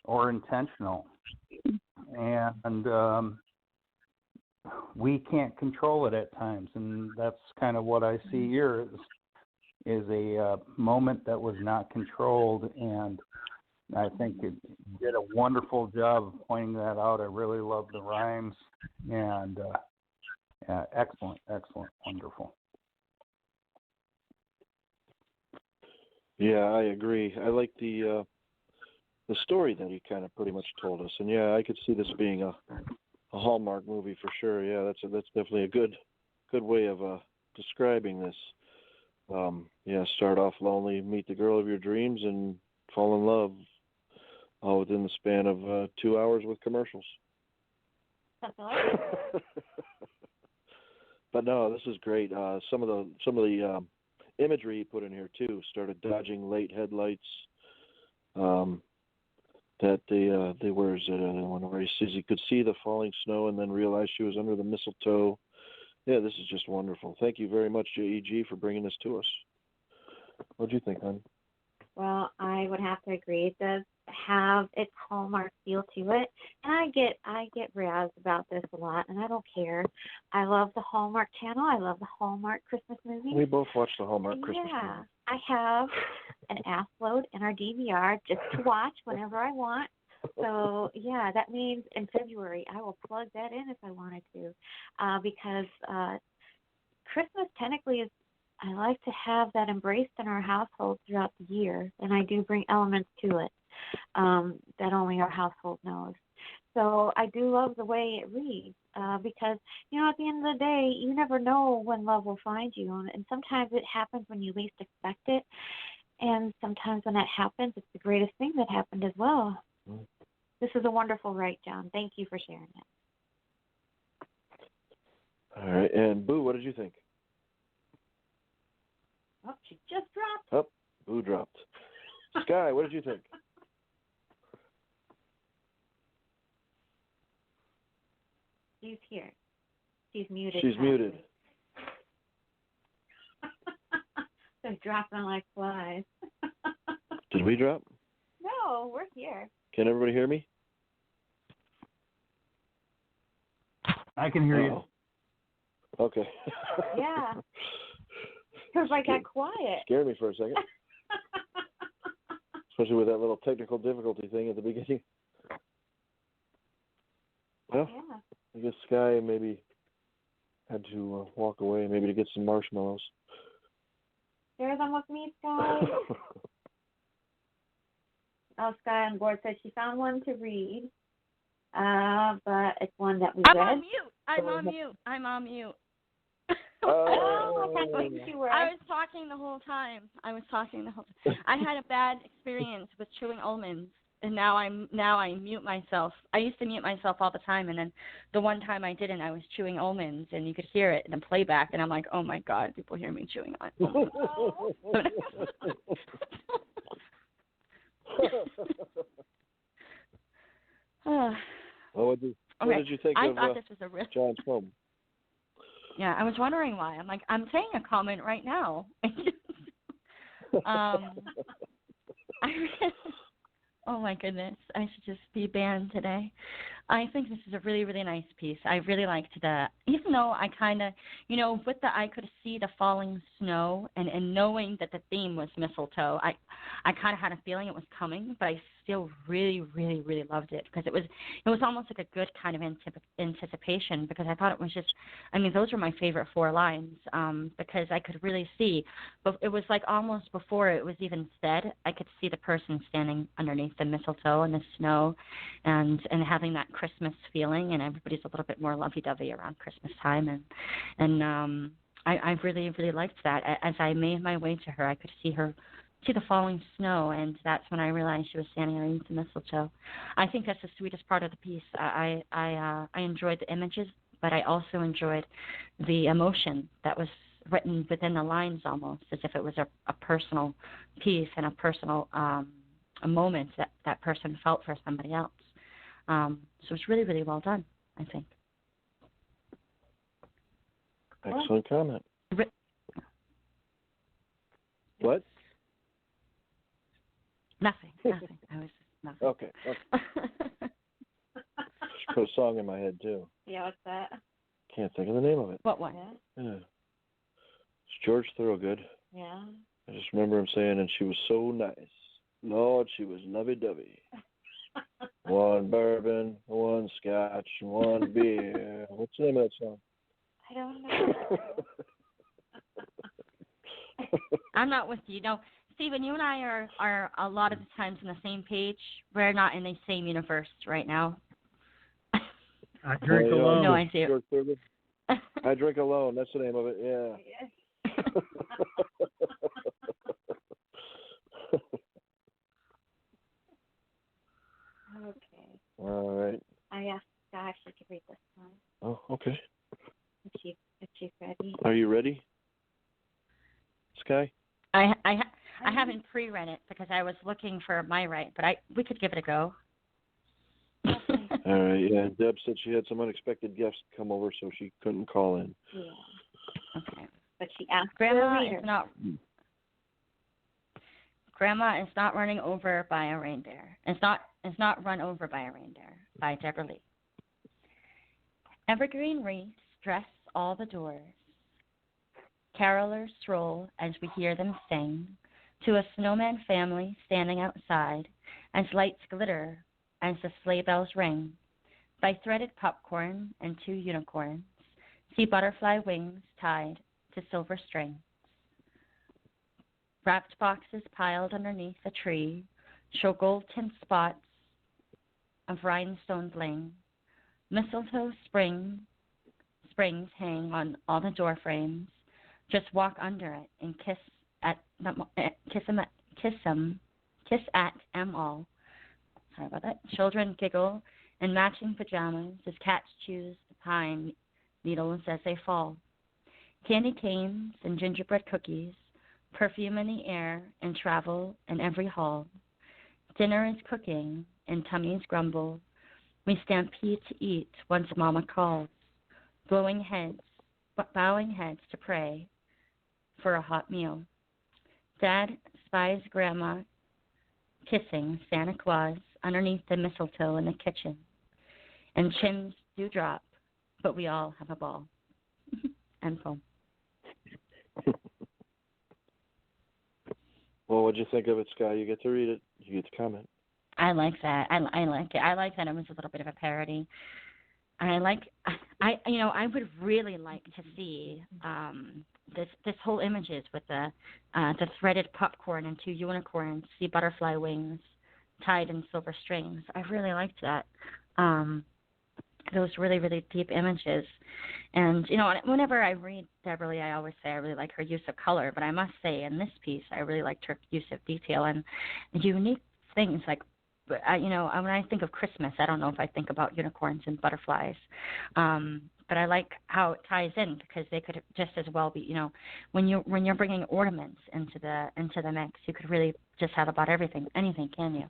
or intentional. And we can't control it at times. And that's kind of what I see here is a moment that was not controlled. And I think it did a wonderful job of pointing that out. I really love the rhymes, and excellent, wonderful. Yeah, I agree. I like the story that he kind of pretty much told us, and yeah, I could see this being a Hallmark movie for sure. Yeah, that's definitely a good way of describing this. Yeah, start off lonely, meet the girl of your dreams, and fall in love. All within the span of 2 hours with commercials. That's all right. But no, this is great. Some of the imagery he put in here too. Started dodging late headlights. That they where's it? Where he says he could see the falling snow and then realized she was under the mistletoe. Yeah, this is just wonderful. Thank you very much, JEG, for bringing this to us. What do you think, hon? Well, I would have to agree. It does have its Hallmark feel to it, and I get razzed about this a lot, and I don't care. I love the Hallmark Channel. I love the Hallmark Christmas movies. We both watch the Hallmark Christmas movies. Yeah, I have an ass load in our DVR just to watch whenever I want. So yeah, that means in February I will plug that in if I wanted to, because Christmas technically is. I like to have that embraced in our household throughout the year, and I do bring elements to it that only our household knows. So I do love the way it reads because, you know, at the end of the day, you never know when love will find you, and sometimes it happens when you least expect it, and sometimes when that happens, it's the greatest thing that happened as well. Mm. This is a wonderful write, John. Thank you for sharing it. All right, and Boo, what did you think? Oh, she just dropped. Oh, Boo dropped. Sky, what did you think? She's here. She's muted. She's muted. They're dropping like flies. Did we drop? No, we're here. Can everybody hear me? I can hear you. Okay. Yeah. Because I got quiet. Scared me for a second. Especially with that little technical difficulty thing at the beginning. Well, yeah. I guess Sky maybe had to walk away, maybe to get some marshmallows. Share them with me, Sky. Oh, Sky on board said she found one to read, but it's one that we read. I'm on mute. Oh, I think you were. I was talking the whole time. I had a bad experience with chewing almonds, and now I mute myself. I used to mute myself all the time, and then the one time I didn't, I was chewing almonds, and you could hear it in the playback, and I'm like, oh my God, people hear me chewing almonds. Well, what did you think of thought this was a risk. John's poem? Yeah, I was wondering why. I'm like, I'm saying a comment right now. Oh my goodness, I should just be banned today. I think this is a really, really nice piece. I really liked that. Even though I kind of, I could see the falling snow and knowing that the theme was mistletoe, I kind of had a feeling it was coming, but I still really, really, really loved it because it was almost like a good kind of anticipation because I thought it was just, I mean, those were my favorite 4 lines because I could really see, but it was like almost before it was even said, I could see the person standing underneath the mistletoe and the snow and having that Christmas feeling, and everybody's a little bit more lovey-dovey around Christmas time, and I really, really liked that. As I made my way to her, I could see the falling snow, and that's when I realized she was standing underneath the mistletoe. I think that's the sweetest part of the piece. I enjoyed the images, but I also enjoyed the emotion that was written within the lines, almost as if it was a personal piece and a personal a moment that person felt for somebody else. So it's really, really well done, I think. Excellent comment. What? Nothing. I was just nothing. Okay. Just put a song in my head too. Yeah, what's that? Can't think of the name of it. What one? Yeah. It's George Thorogood. Yeah. I just remember him saying, and she was so nice. Lord, she was lovey-dovey. 1 bourbon, 1 scotch, 1 beer. What's the name of that song? I don't know. I'm not with you. No, Stephen, you and I are a lot of the times on the same page. We're not in the same universe right now. I drink alone. No, I do. George Thorogood. I drink alone. That's the name of it. Yeah. Okay. All right. I asked Scott if she could read this one. Oh, okay. If she's ready. Are you ready, Sky? I haven't pre-read it because I was looking for my right, but we could give it a go. All right. Yeah. Deb said she had some unexpected guests come over, so she couldn't call in. Yeah. Okay. But she asked Grandma is not running over by a reindeer. It's not run over by a reindeer by Deborah Lee. Evergreen wreaths dress all the doors. Carolers stroll as we hear them sing to a snowman family standing outside as lights glitter as the sleigh bells ring. By threaded popcorn and 2 unicorns, see butterfly wings tied to silver strings. Wrapped boxes piled underneath a tree show gold-tipped spots of rhinestone bling. Mistletoe springs hang on all the door frames. Just walk under it and kiss at them all. Sorry about that. Children giggle in matching pajamas as cats choose the pine needles as they fall. Candy canes and gingerbread cookies, perfume in the air and travel in every hall. Dinner is cooking and tummies grumble. We stampede to eat once Mama calls. Bowing heads to pray for a hot meal. Dad spies Grandma kissing Santa Claus underneath the mistletoe in the kitchen. And chims do drop, but we all have a ball. End poem. Well, what'd you think of it, Sky? You get to read it. You get to comment. I like that. I like it. I like that it was a little bit of a parody. I would really like to see this whole images with the threaded popcorn and 2 unicorns, see butterfly wings tied in silver strings. I really liked that. Those really, really deep images. And, whenever I read Deborah Lee, I always say I really like her use of color, but I must say in this piece I really liked her use of detail and unique things like, when I think of Christmas, I don't know if I think about unicorns and butterflies, but I like how it ties in because they could just as well be, when you're bringing ornaments into the mix, you could really just have about anything, can you?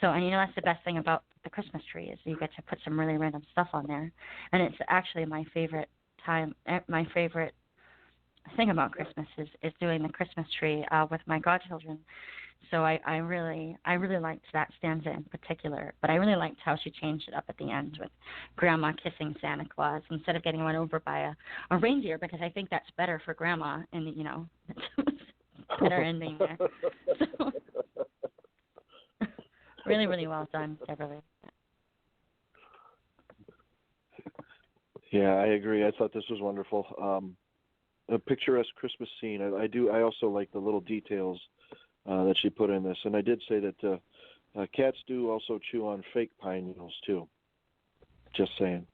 So, and that's the best thing about the Christmas tree is you get to put some really random stuff on there, and it's actually my favorite thing about Christmas is doing the Christmas tree with my godchildren. So I really liked that stanza in particular, but I really liked how she changed it up at the end with Grandma kissing Santa Claus instead of getting run over by a reindeer, because I think that's better for Grandma and it's better ending there. So, Really, really well done, Beverly. Yeah, I agree. I thought this was wonderful. A picturesque Christmas scene. I also like the little details that she put in this, and I did say that cats do also chew on fake pine needles too. Just saying.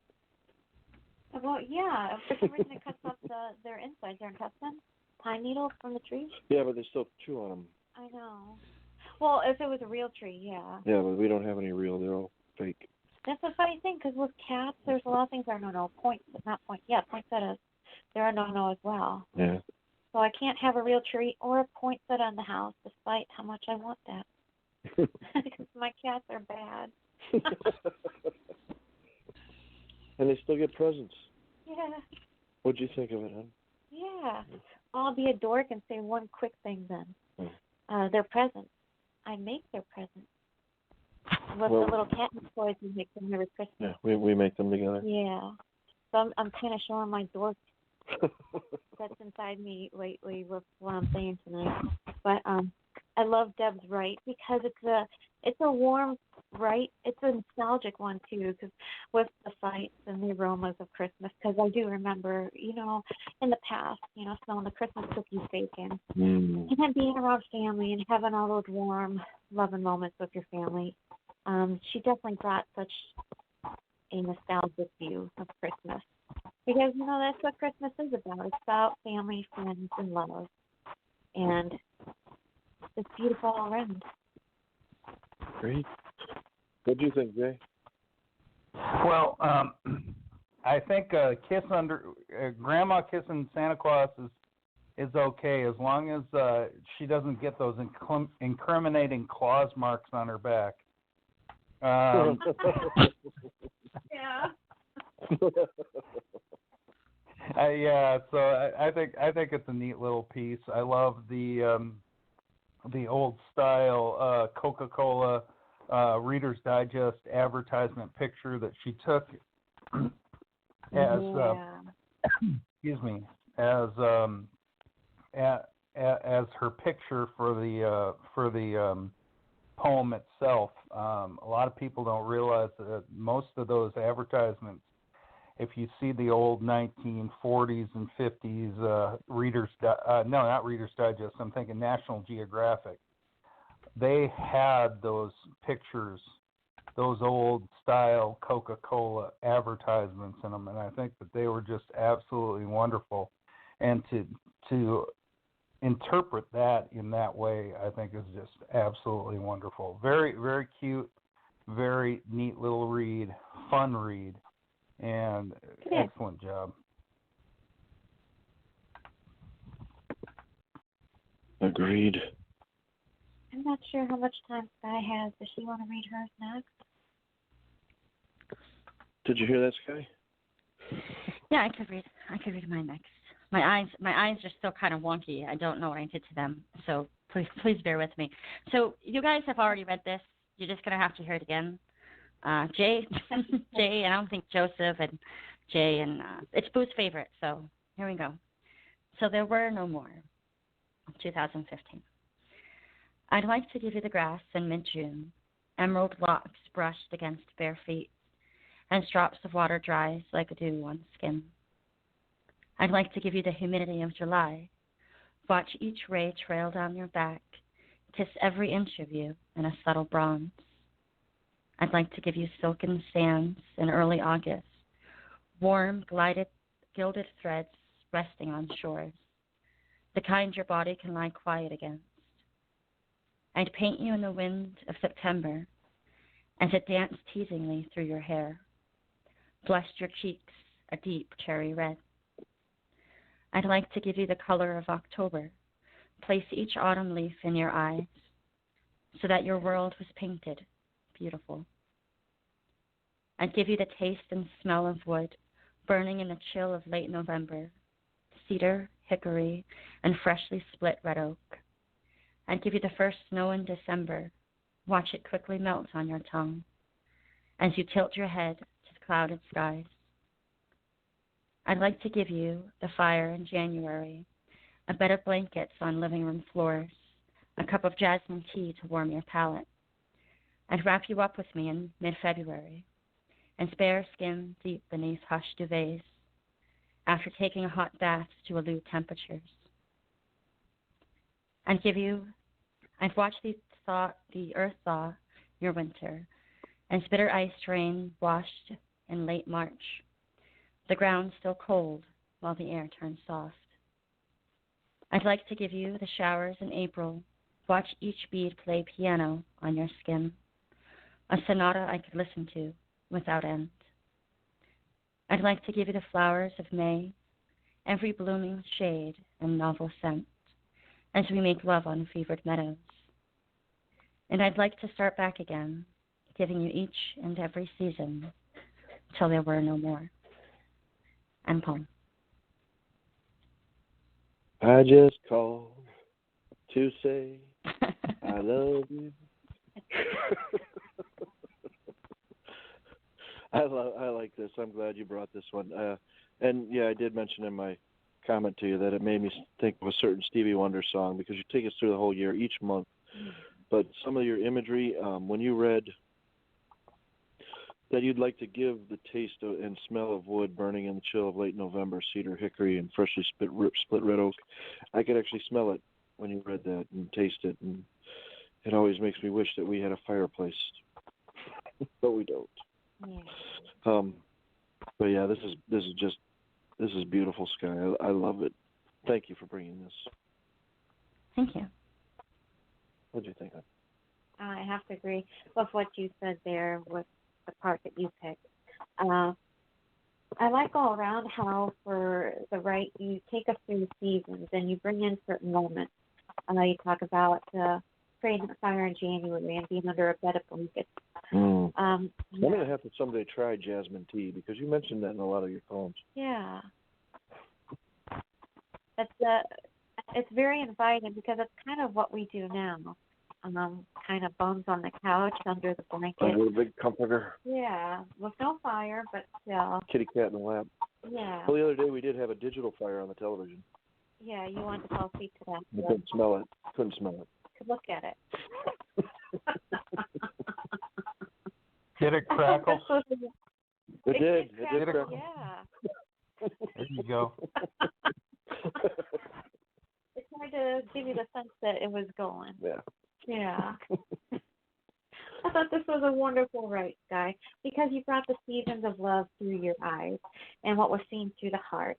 Well, yeah. For some reason, it cuts off their insides, their intestines. Pine needles from the tree. Yeah, but they still chew on them. I know. Well, if it was a real tree, yeah. Yeah, but we don't have any real. They're all fake. That's a funny thing, because with cats, there's a lot of things that are no-no. Poinsettias. They're a no-no as well. Yeah. So I can't have a real tree or a poinsettia in the house, despite how much I want that. Because my cats are bad. And they still get presents. Yeah. What'd you think of it, hon? Yeah. I'll be a dork and say one quick thing then. Their presents. I make their presents. With the little cat toys we make them every Christmas. Yeah, we make them together. Yeah. So I'm kind of showing my dork that's inside me lately with what I'm saying tonight. But I love Deb's right, because it's a warm right. It's a nostalgic one too, because with the sights and the aromas of Christmas. Because I do remember, in the past, smelling the Christmas cookies baking, and then being around family and having all those warm, loving moments with your family. She definitely brought such a nostalgic view of Christmas. Because, that's what Christmas is about. It's about family, friends, and love. And it's beautiful all around. Great. What do you think, Jay? Well, I think Grandma kissing Santa Claus is okay, as long as she doesn't get those incriminating claws marks on her back. Yeah. So I think it's a neat little piece. I love the old style Coca-Cola Reader's Digest advertisement picture that she took as excuse me, as her picture for the poem itself. A lot of people don't realize that most of those advertisements, if you see the old 1940s and 50s not Reader's Digest, I'm thinking National Geographic, they had those pictures, those old style Coca-Cola advertisements in them, and I think that they were just absolutely wonderful. And to interpret that in that way, I think is just absolutely wonderful. Very, very cute, very neat little read, fun read, and excellent job. Agreed. I'm not sure how much time Sky has. Does she want to read hers next? Did you hear that, Sky? Yeah, I could read mine next. My eyes are still kind of wonky. I don't know what I did to them, so please bear with me. So you guys have already read this. You're just gonna have to hear it again. Jay, and I don't think Joseph and Jay, and it's Boo's favorite. So here we go. So there were no more. 2015. I'd like to give you the grass in mid-June, emerald locks brushed against bare feet, and drops of water dries like a dew on skin. I'd like to give you the humidity of July, watch each ray trail down your back, kiss every inch of you in a subtle bronze. I'd like to give you silken sands in early August, warm, gilded threads resting on shores, the kind your body can lie quiet against. I'd paint you in the wind of September, and to dance teasingly through your hair, blush your cheeks a deep cherry red. I'd like to give you the color of October, place each autumn leaf in your eyes, so that your world was painted beautiful. I'd give you the taste and smell of wood, burning in the chill of late November, cedar, hickory, and freshly split red oak. I'd give you the first snow in December, watch it quickly melt on your tongue, as you tilt your head to the clouded skies. I'd like to give you the fire in January, a bed of blankets on living room floors, a cup of jasmine tea to warm your palate, I'd wrap you up with me in mid-February and spare skin deep beneath hushed duvets after taking a hot bath to elude temperatures. I'd watch the earth thaw your winter and bitter ice rain washed in late March, the ground still cold while the air turns soft. I'd like to give you the showers in April, watch each bead play piano on your skin, a sonata I could listen to without end. I'd like to give you the flowers of May, every blooming shade and novel scent, as we make love on fevered meadows. And I'd like to start back again, giving you each and every season till there were no more. And poem. I just called to say I love you. I like this. I'm glad you brought this one. And yeah, I did mention in my comment to you that it made me think of a certain Stevie Wonder song, because you take us through the whole year, each month. But some of your imagery, when you read that you'd like to give the taste and smell of wood burning in the chill of late November, cedar, hickory, and freshly split red oak, I could actually smell it when you read that and taste it. And it always makes me wish that we had a fireplace, but we don't. Yeah. But yeah, this is beautiful, Sky. I love it. Thank you for bringing this. Thank you. What do you think of? I have to agree with what you said there with the part that you picked. I like all around how for the right, you take us through the seasons and you bring in certain moments. You talk about creating a fire in January and being under a bed of blankets. I'm going to have to someday try jasmine tea, because you mentioned that in a lot of your poems. Yeah. It's very inviting, because it's kind of what we do now. Kind of bones on the couch under the blanket. Under a big comforter. Yeah, with no fire, but still. Kitty cat in the lap. Yeah. Well, the other day we did have a digital fire on the television. Yeah, you wanted to fall asleep to that. You couldn't smell it. Couldn't smell it. Could look at it. Did it crackle? It did. It It did crackle. Yeah. There you go. It tried to give you the sense that it was going. Yeah. Yeah. I thought this was a wonderful right, Guy, because you brought the seasons of love through your eyes and what was seen through the heart.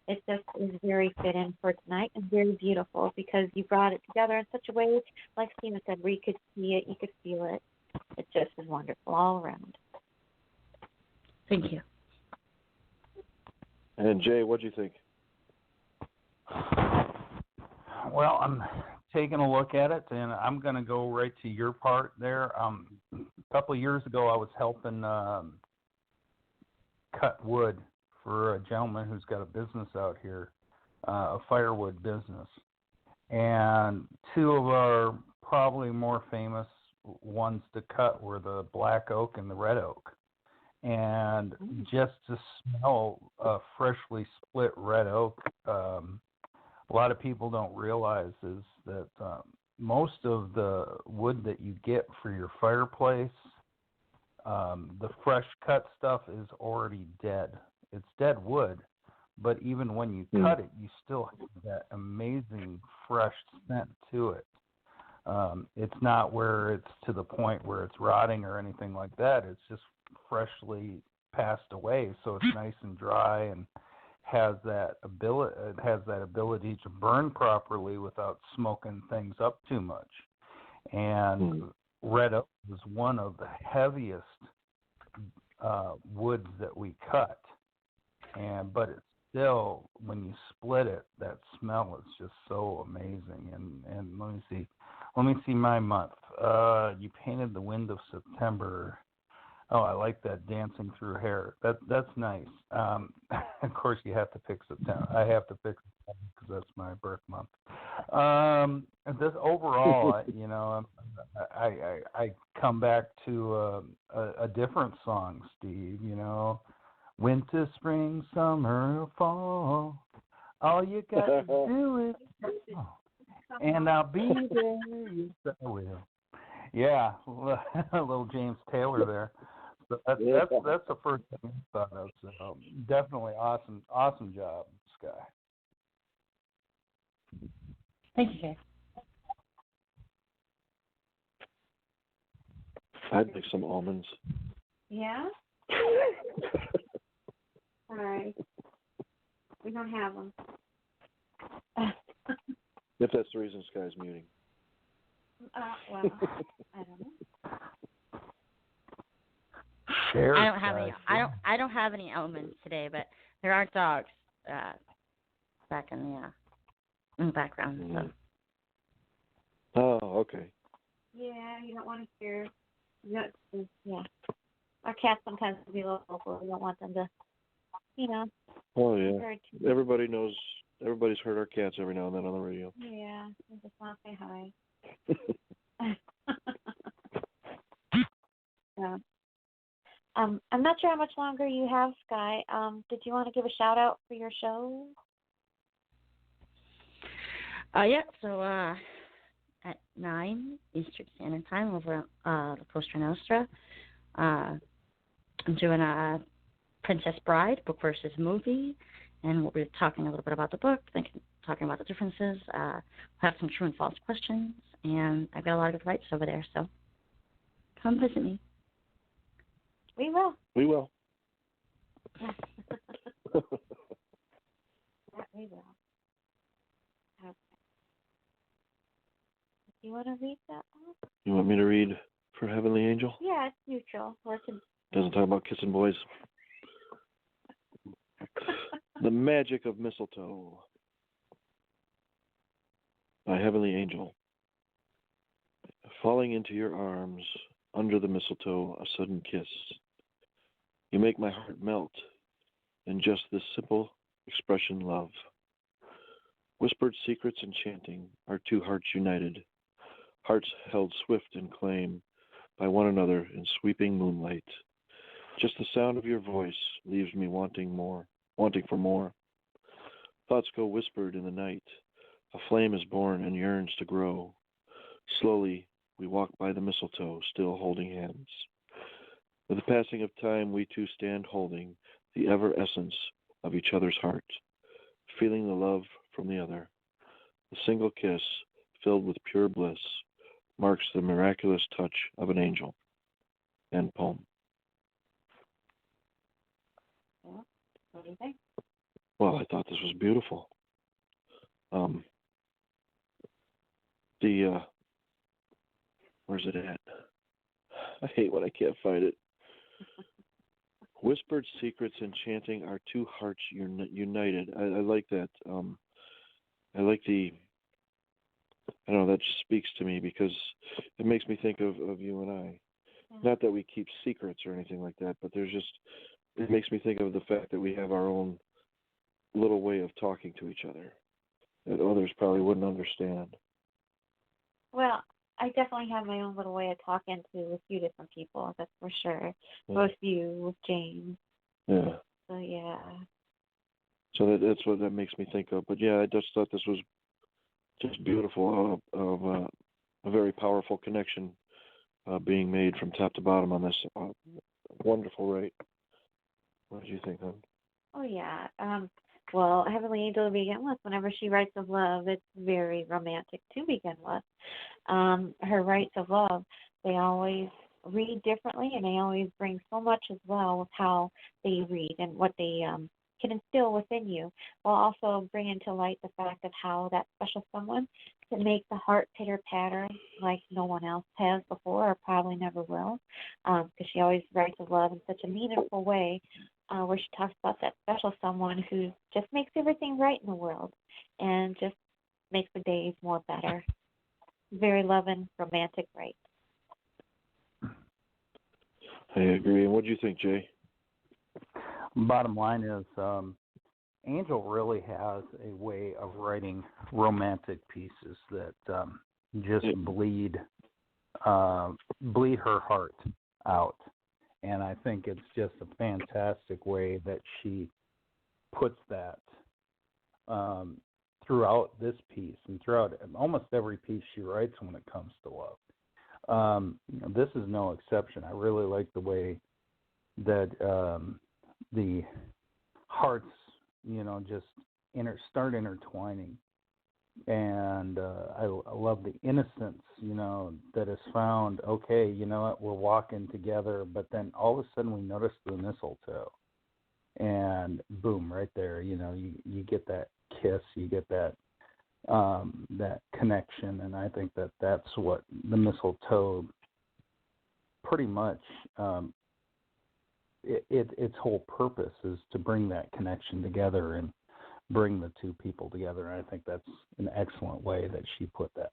It just is very fitting for tonight and very beautiful, because you brought it together in such a way, like Stephen said, where you could see it, you could feel it. It just is wonderful all around. Thank you. And Jay, what do you think? Well, I'm taking a look at it, and I'm going to go right to your part there. A couple of years ago, I was helping cut wood for a gentleman who's got a business out here, a firewood business. And two of our probably more famous ones to cut were the black oak and the red oak. And just to smell a freshly split red oak, a lot of people don't realize is that most of the wood that you get for your fireplace, the fresh cut stuff is already dead. It's dead wood, but even when you cut it, you still have that amazing fresh scent to it. It's not where it's to the point where it's rotting or anything like that. It's just freshly passed away, so it's nice and dry and has that ability to burn properly without smoking things up too much. And red oak is one of the heaviest woods that we cut, but it's still, when you split it, that smell is just so amazing. And let me see my month. You painted the wind of September. Oh, I like that, dancing through hair. That's nice. Of course, you have to pick September. I have to pick September because that's my birth month. This overall, I come back to a different song, Steve. Winter, spring, summer, fall. All you got to do is call, and I'll be there. Yes, I will. Yeah, little James Taylor there. So that's the first thing I thought of. So definitely awesome job, Sky. Thank you, Jay. I'd make some almonds. Yeah? Sorry. We don't have them. If that's the reason Sky's muting. Well, I don't know. Share, I don't have Sky, any. share. I don't have any almonds today, but there are dogs back in the background. So. Oh, okay. Yeah, you don't want to hear. Yeah. Our cats sometimes can be a little vocal. We don't want them to, Oh, yeah. Everybody knows, everybody's heard our cats every now and then on the radio. Yeah, I just want to say hi. Yeah. I'm not sure how much longer you have, Sky. Did you want to give a shout out for your show? Yeah. So at 9 Eastern Standard Time over the Costa Nostra, I'm doing a Princess Bride book versus movie, and we'll be talking a little bit about the book, talking about the differences. We'll have some true and false questions, and I've got a lot of good writes over there. So come visit me. We will. We will. Yeah, we will. Okay. Do you want to read that one? You want me to read for Heavenly Angel? Yeah, it's neutral. Doesn't talk about kissing boys. The Magic of Mistletoe by Heavenly Angel. Falling into your arms, under the mistletoe, a sudden kiss. You make my heart melt in just this simple expression, love. Whispered secrets enchanting, our two hearts united, hearts held swift in claim by one another in sweeping moonlight. Just the sound of your voice leaves me wanting for more. Thoughts go whispered in the night. A flame is born and yearns to grow. Slowly, we walk by the mistletoe, still holding hands. With the passing of time, we two stand holding the ever essence of each other's heart, feeling the love from the other. A single kiss, filled with pure bliss, marks the miraculous touch of an angel. End poem. Yeah. What do you think? Well, I thought this was beautiful. Where's it at? I hate when I can't find it. Whispered secrets enchanting our two hearts united. I like that. I like I don't know, that just speaks to me because it makes me think of you and I. Yeah. Not that we keep secrets or anything like that, but it makes me think of the fact that we have our own little way of talking to each other that others probably wouldn't understand. Well, I definitely have my own little way of talking to a few different people, that's for sure. Yeah. Both you, with James. Yeah. So, yeah. So that's what that makes me think of. But yeah, I just thought this was just beautiful, of a very powerful connection being made from top to bottom on this wonderful rate. What do you think, hon? Oh, yeah. Well, Heavenly Angel to begin with, whenever she writes of love, it's very romantic to begin with. Her writes of love, they always read differently, and they always bring so much as well with how they read and what they can instill within you, while also bringing to light the fact of how that special someone can make the heart pitter-patter like no one else has before or probably never will, because she always writes of love in such a meaningful way, where she talks about that special someone who just makes everything right in the world and just makes the days more better. Very loving, romantic right. I agree. And what do you think, Jay? Bottom line is, Angel really has a way of writing romantic pieces that just bleed her heart out. And I think it's just a fantastic way that she puts that throughout this piece and throughout almost every piece she writes when it comes to love. this is no exception. I really like the way that the hearts, just start intertwining. And I love the innocence, that is found. Okay, you know what, we're walking together, but then all of a sudden we notice the mistletoe. And boom, right there, you get that kiss, you get that that connection. And I think that that's what the mistletoe pretty much, its whole purpose is to bring that connection together and bring the two people together. And I think that's an excellent way that she put that.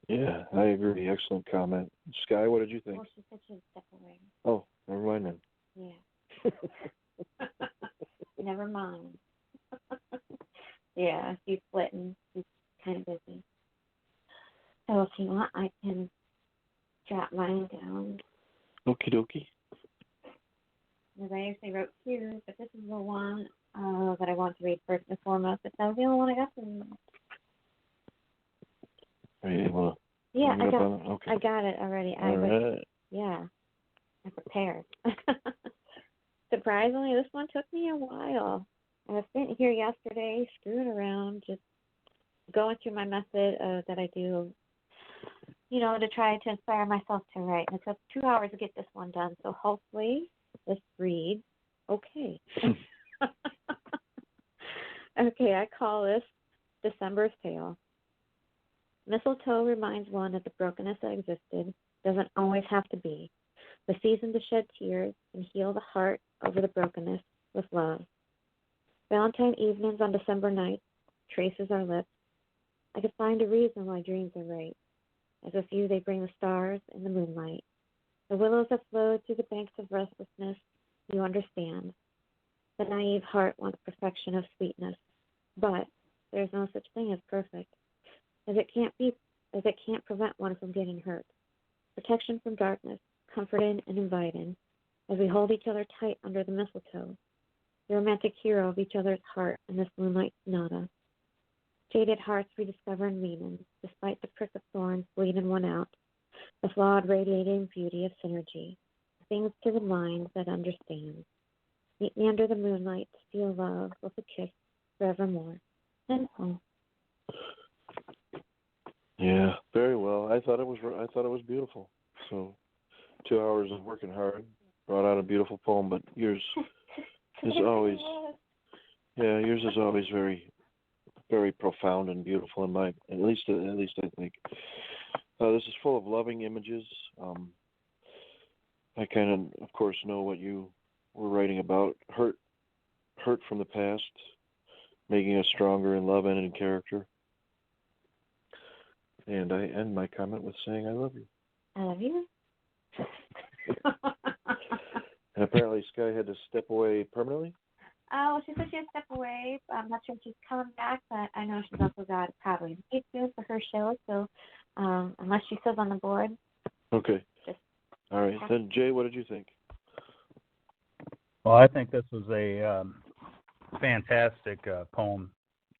Yeah, I agree. Excellent comment. Sky, what did you think? Well, she said she'd step away. Oh, never mind then. Yeah. Never mind. Yeah, she's splitting. She's kind of busy. So if you want, I can jot mine down. Okie dokie. Because I actually wrote two, but this is the one that I want to read first and foremost. That was the only one I got from you. Are you able to? Yeah, Okay. I got it already. All right. Yeah, I prepared. Surprisingly, this one took me a while. I was sitting here yesterday, screwing around, just going through my method that I do, to try to inspire myself to write. And it took 2 hours to get this one done, so hopefully this reads okay. Okay, I call this December's Tale. Mistletoe reminds one that the brokenness that existed doesn't always have to be. The season to shed tears and heal the heart over the brokenness with love. Valentine evenings on December nights traces our lips. I could find a reason why dreams are right. As with you, they bring the stars and the moonlight. The willows that flowed through the banks of restlessness, you understand. The naive heart wants perfection of sweetness, but there's no such thing as perfect, as it can't prevent one from getting hurt. Protection from darkness, comforted and invited, as we hold each other tight under the mistletoe, the romantic hero of each other's heart in this moonlight sonata. Jaded hearts rediscover and lean in, despite the prick of thorns bleeding one out, the flawed radiating beauty of synergy, things to the mind that understands. Meet me under the moonlight to feel love with a kiss forevermore. And home. Yeah, very well. I thought it was beautiful. So 2 hours of working hard brought out a beautiful poem, but yours is always very, very profound and beautiful in my at least I think. This is full of loving images. I kind of course know what you were writing about, hurt from the past, making us stronger in love and in character. And I end my comment with saying I love you. I love you. And apparently Sky had to step away permanently? Oh, she said she had to step away. I'm not sure if she's coming back, but I know she's also got probably a date for her show, so unless she says on the board. Okay. All right. Then, Jay, what did you think? Well, I think this was a fantastic poem,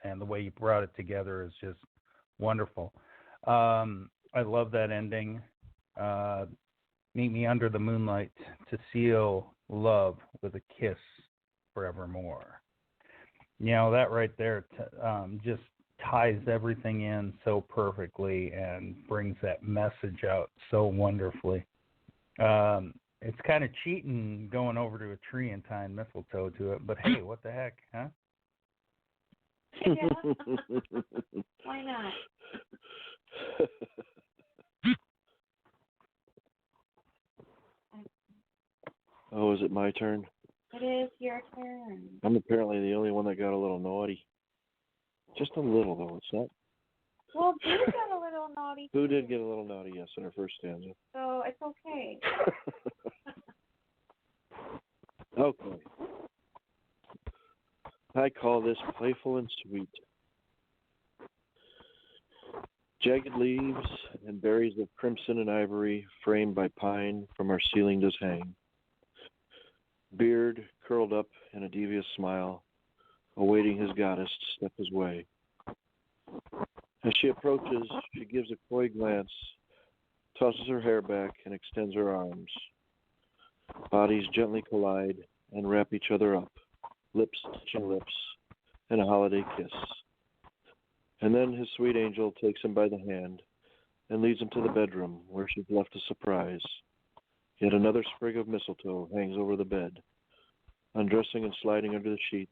and the way you brought it together is just wonderful. I love that ending. Meet me under the moonlight to seal love with a kiss forevermore. That right there just ties everything in so perfectly and brings that message out so wonderfully. It's kind of cheating going over to a tree and tying mistletoe to it, but hey, what the heck, huh? Yeah. Why not? Oh, is it my turn? It is your turn. I'm apparently the only one that got a little naughty. Just a little, though. It's not. Well, Boo got a little naughty. Boo did get a little naughty, yes, in her first stanza. So it's okay. Okay. I call this playful and sweet. Jagged leaves and berries of crimson and ivory, framed by pine, from our ceiling does hang. Beard curled up in a devious smile, awaiting his goddess to step his way. As she approaches, she gives a coy glance, tosses her hair back, and extends her arms. Bodies gently collide and wrap each other up, lips touching lips, and a holiday kiss. And then his sweet angel takes him by the hand and leads him to the bedroom where she's left a surprise. Yet another sprig of mistletoe hangs over the bed. Undressing and sliding under the sheets,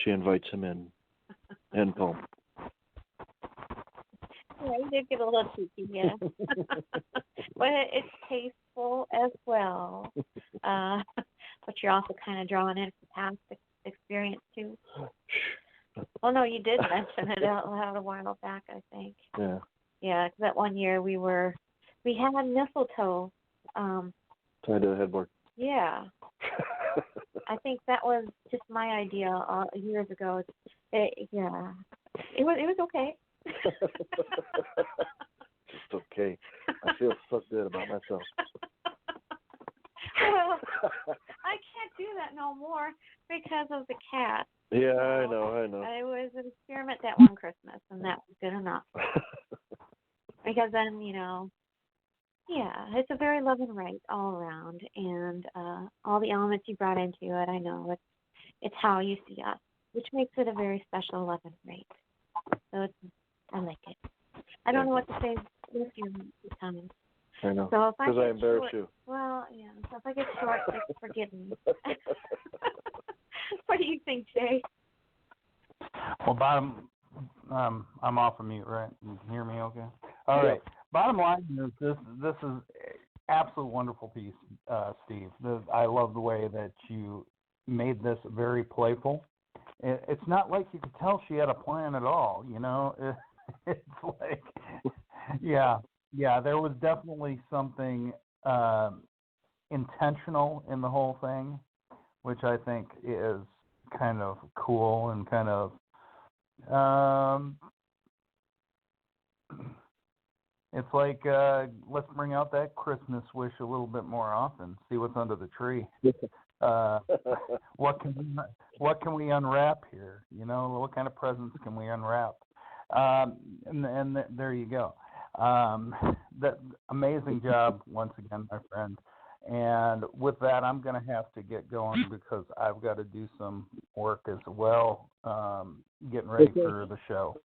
she invites him in. End poem. Yeah, you did get a little cheeky, yeah. But it's tasteful as well. But you're also kind of drawing in from past experience, too. Oh, no, you did mention it out loud a while back, I think. Yeah. Yeah, 'cause that one year we had mistletoe. Tied to the headboard. Yeah. I think that was just my idea years ago. Yeah. It was okay. Just okay. I feel so good about myself. Well, I can't do that no more because of the cat. Yeah, I know. It was an experiment that one Christmas, and that was good enough. Because then, yeah, it's a very love and right all around, and all the elements you brought into it, I know it's how you see us, which makes it a very special love and right. So I like it. I don't know what to say with you sometimes. I know. So if I Because I embarrass short, you. well, yeah. So if I get short, just forgive me. What do you think, Jay? Well, I'm off of mute, right? You can hear me okay? All right. Bottom line is this is absolute wonderful piece, Steve. I love the way that you made this very playful. It's not like you could tell she had a plan at all, It's like, yeah, there was definitely something intentional in the whole thing, which I think is kind of cool and kind of it's like let's bring out that Christmas wish a little bit more often. See what's under the tree. What can we unwrap here? What kind of presents can we unwrap? And there you go. That amazing job once again, my friend. And with that, I'm going to have to get going because I've got to do some work as well, getting ready for the show.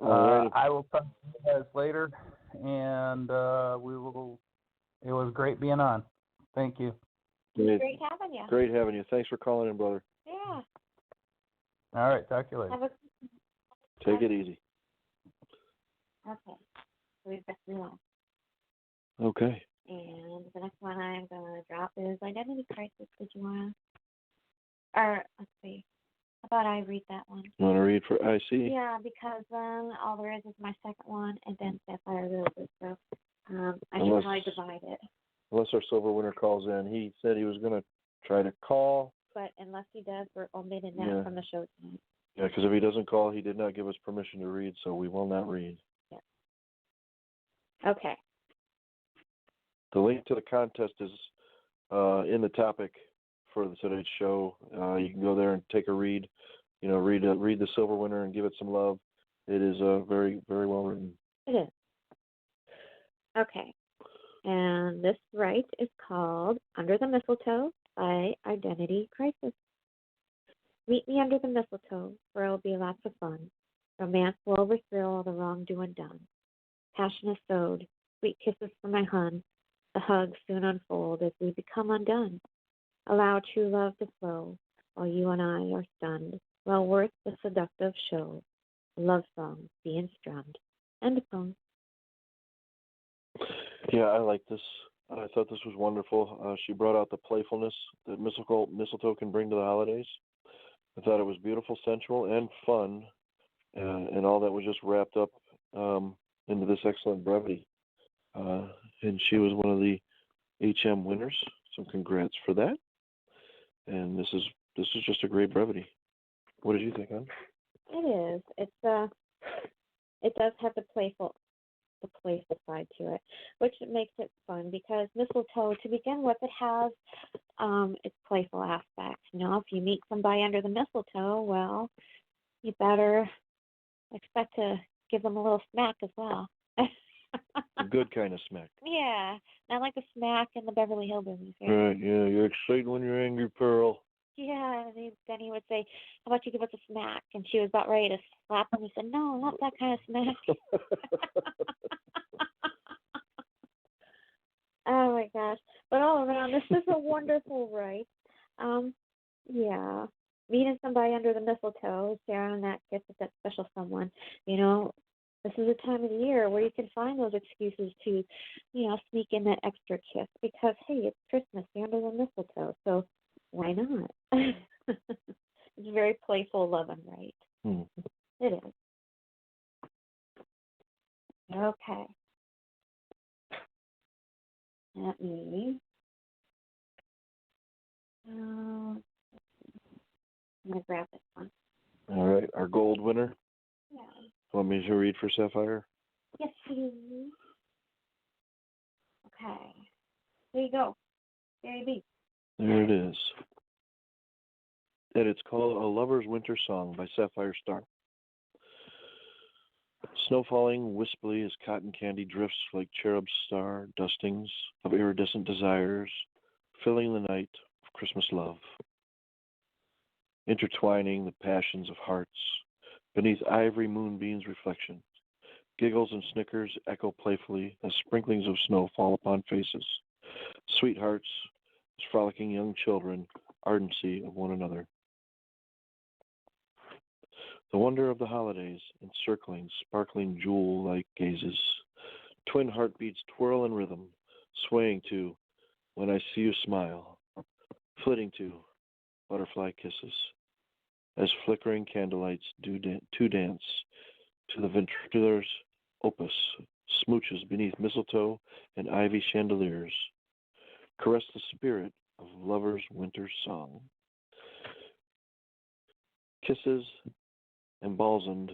I will talk to you guys later, and we will. It was great being on. Thank you. Great having you. Great having you. Thanks for calling in, brother. Yeah. All right. Talk to you later. Take it easy. Okay. We've got 3 on. Okay. And the next one I'm going to drop is Identity Crisis. Did you want to? Or, let's see. How about I read that one? You want to read for IC? Yeah, because then all there is my second one, and then Sapphire Roses. So I should probably divide it. Unless our Silver Winter calls in. He said he was going to try to call. But unless he does, we're omitting that from the show tonight. Yeah, because if he doesn't call, he did not give us permission to read, so we will not read. Yeah. Okay. The link to the contest is in the topic for today's show. You can go there and take a read. Read the Silver Winter and give it some love. It is very, very well written. It is. Okay. And this right is called Under the Mistletoe by Identity Crisis. Meet me under the mistletoe, where it will be lots of fun. Romance will overthrow all the wrongdoing done. Passion is sowed, sweet kisses for my hun. The hugs soon unfold as we become undone. Allow true love to flow, while you and I are stunned. Well worth the seductive show. A love song being strummed. End of poem. Yeah, I like this. I thought this was wonderful. She brought out the playfulness that mistletoe can bring to the holidays. I thought it was beautiful, sensual, and fun, and all that was just wrapped up into this excellent brevity. And she was one of the HM winners. So congrats for that. And this is just a great brevity. What did you think, hon? It is. It does have the playful side to it, which makes it fun because mistletoe, to begin with, it has its playful aspects. If you meet somebody under the mistletoe, well, you better expect to give them a little smack as well. A good kind of smack. Yeah, not like the smack in the Beverly Hillbillies. Right? Right, yeah, you're excited when you're angry, Pearl. Yeah, and then he would say, "How about you give us a smack?" And she was about ready to slap him. He said, "No, not that kind of smack." Oh my gosh! But all around, this is a wonderful rite. Yeah, meeting somebody under the mistletoe, sharing that gift with that special someone. You know, this is a time of the year where you can find those excuses to, sneak in that extra kiss because hey, it's Christmas, you're under the mistletoe, so why not? It's a very playful, loving rite. It is. Okay. Let me. I'm gonna grab this one. All right, our gold winner. Yeah. Want me to read for Sapphire? Yes, please. Okay. There you go. Baby. There it is. And it's called A Lover's Winter Song by Sapphire Star. Snow falling wispily as cotton candy drifts like cherub star dustings of iridescent desires, filling the night of Christmas love. Intertwining the passions of hearts beneath ivory moonbeams' reflection. Giggles and snickers echo playfully as sprinklings of snow fall upon faces. Sweethearts, as frolicking young children, ardency of one another. The wonder of the holidays, encircling, sparkling jewel-like gazes. Twin heartbeats twirl in rhythm, swaying to When I See You Smile, flitting to Butterfly Kisses, as flickering candlelights do dance to the ventricular's opus, smooches beneath mistletoe and ivy chandeliers, caress the spirit of lover's winter song. Kisses embalsamed,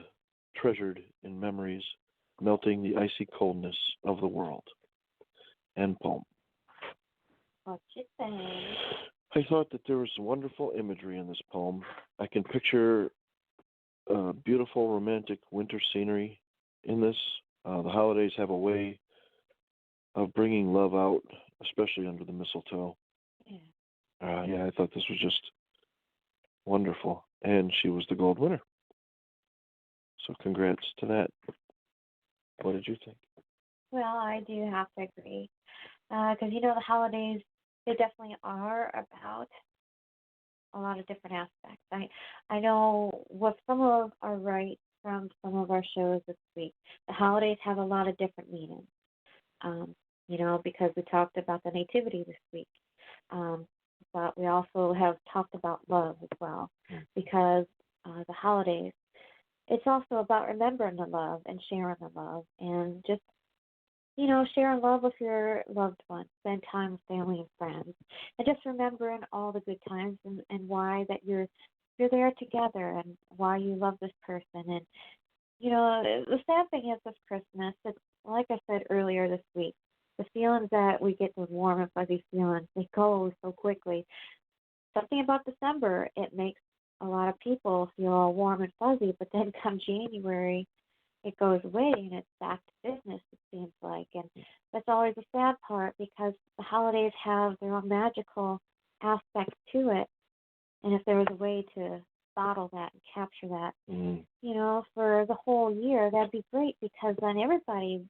treasured in memories, melting the icy coldness of the world. End poem. What you say? I thought that there was wonderful imagery in this poem. I can picture beautiful romantic winter scenery in this. The holidays have a way of bringing love out, especially under the mistletoe. Yeah, I thought this was just wonderful. And she was the gold winner. So congrats to that. What did you think? Well, I do have to agree. Because, the holidays, they definitely are about a lot of different aspects. I know what some of our rights from some of our shows this week, the holidays have a lot of different meanings. Because we talked about the nativity this week. But we also have talked about love as well. Because the holidays, it's also about remembering the love and sharing the love and just, sharing love with your loved ones, spend time with family and friends, and just remembering all the good times and why that you're there together and why you love this person. And, the sad thing is with Christmas, it's like I said earlier this week, the feelings that we get, those warm and fuzzy feelings, they go so quickly. Something about December, it makes a lot of people feel all warm and fuzzy, but then come January, it goes away and it's back to business, it seems like. And that's always the sad part because the holidays have their own magical aspects to it. And if there was a way to bottle that and capture that, for the whole year, that'd be great because then everybody,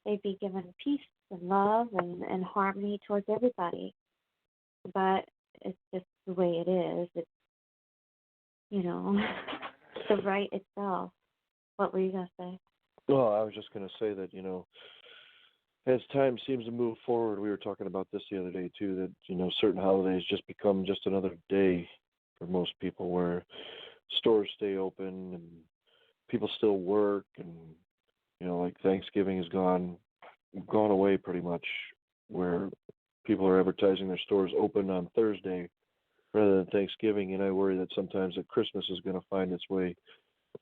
they'd be given peace and love and harmony towards everybody. But it's just the way it is. It's, the right itself. What were you going to say? Well, I was just going to say that, as time seems to move forward, we were talking about this the other day too, that, certain holidays just become just another day for most people where stores stay open and people still work and, like Thanksgiving has gone away pretty much where people are advertising their stores open on Thursday rather than Thanksgiving, and I worry that sometimes that Christmas is going to find its way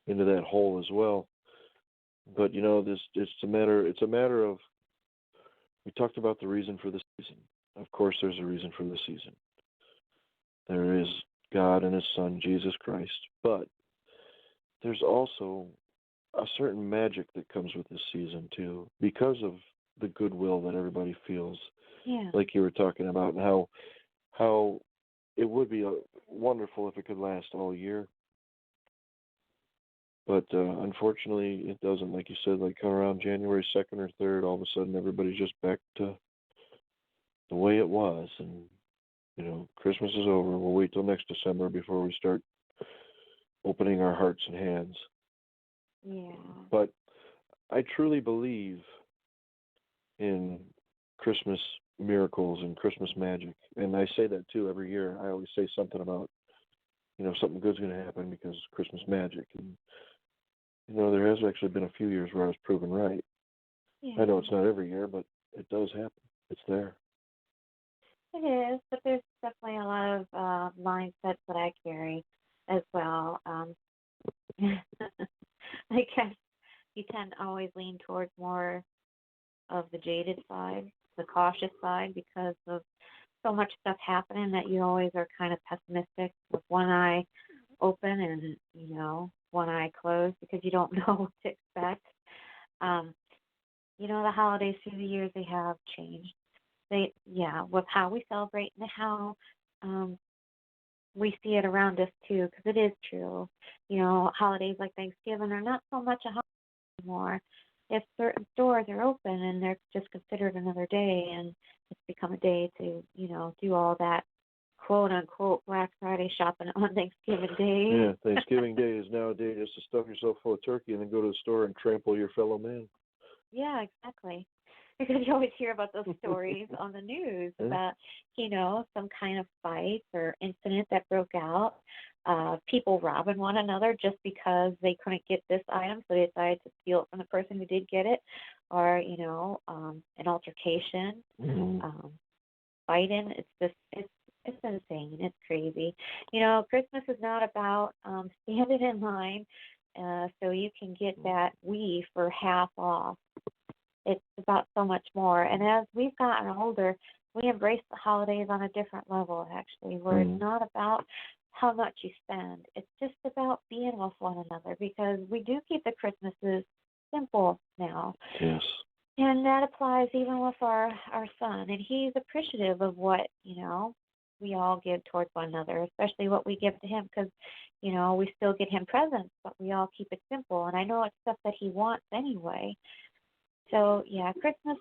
into that hole as well. But it's a matter of, we talked about the reason for the season. Of course, there's a reason for the season. There is God and His Son, Jesus Christ. But there's also a certain magic that comes with this season too, because of the goodwill that everybody feels. Yeah. Like you were talking about, and how it would be wonderful if it could last all year. But unfortunately, it doesn't. Like you said, like around January 2nd or 3rd, all of a sudden everybody's just back to the way it was. And, Christmas is over. We'll wait till next December before we start opening our hearts and hands. Yeah. But I truly believe in Christmas miracles and Christmas magic. And I say that too every year. I always say something about, something good's going to happen because Christmas magic. And, there has actually been a few years where I was proven right. Yeah. I know it's not every year, but it does happen. It's there. It is, but there's definitely a lot of mindsets that I carry as well. I guess you tend to always lean towards more of the jaded side, the cautious side, because of so much stuff happening that you always are kind of pessimistic with one eye open and, one eye closed because you don't know what to expect. The holidays through the years, they have changed. With how we celebrate and how we see it around us too, because it is true. Holidays like Thanksgiving are not so much a holiday anymore. If certain stores are open and they're just considered another day, and it's become a day to, do all that quote unquote Black Friday shopping on Thanksgiving Day. Yeah, Thanksgiving Day is now a day just to stuff yourself full of turkey and then go to the store and trample your fellow man. Yeah, exactly. Because you always hear about those stories on the news about, some kind of fight or incident that broke out, people robbing one another just because they couldn't get this item, so they decided to steal it from the person who did get it, or, an altercation, fighting. It's insane. It's crazy. Christmas is not about standing in line so you can get that Wii for half off. It's about so much more. And as we've gotten older, we embrace the holidays on a different level, actually, where it's not about how much you spend. It's just about being with one another, because we do keep the Christmases simple now. Yes. And that applies even with our son. And he's appreciative of what, we all give towards one another, especially what we give to him, because, we still get him presents, but we all keep it simple. And I know it's stuff that he wants anyway. So, yeah, Christmas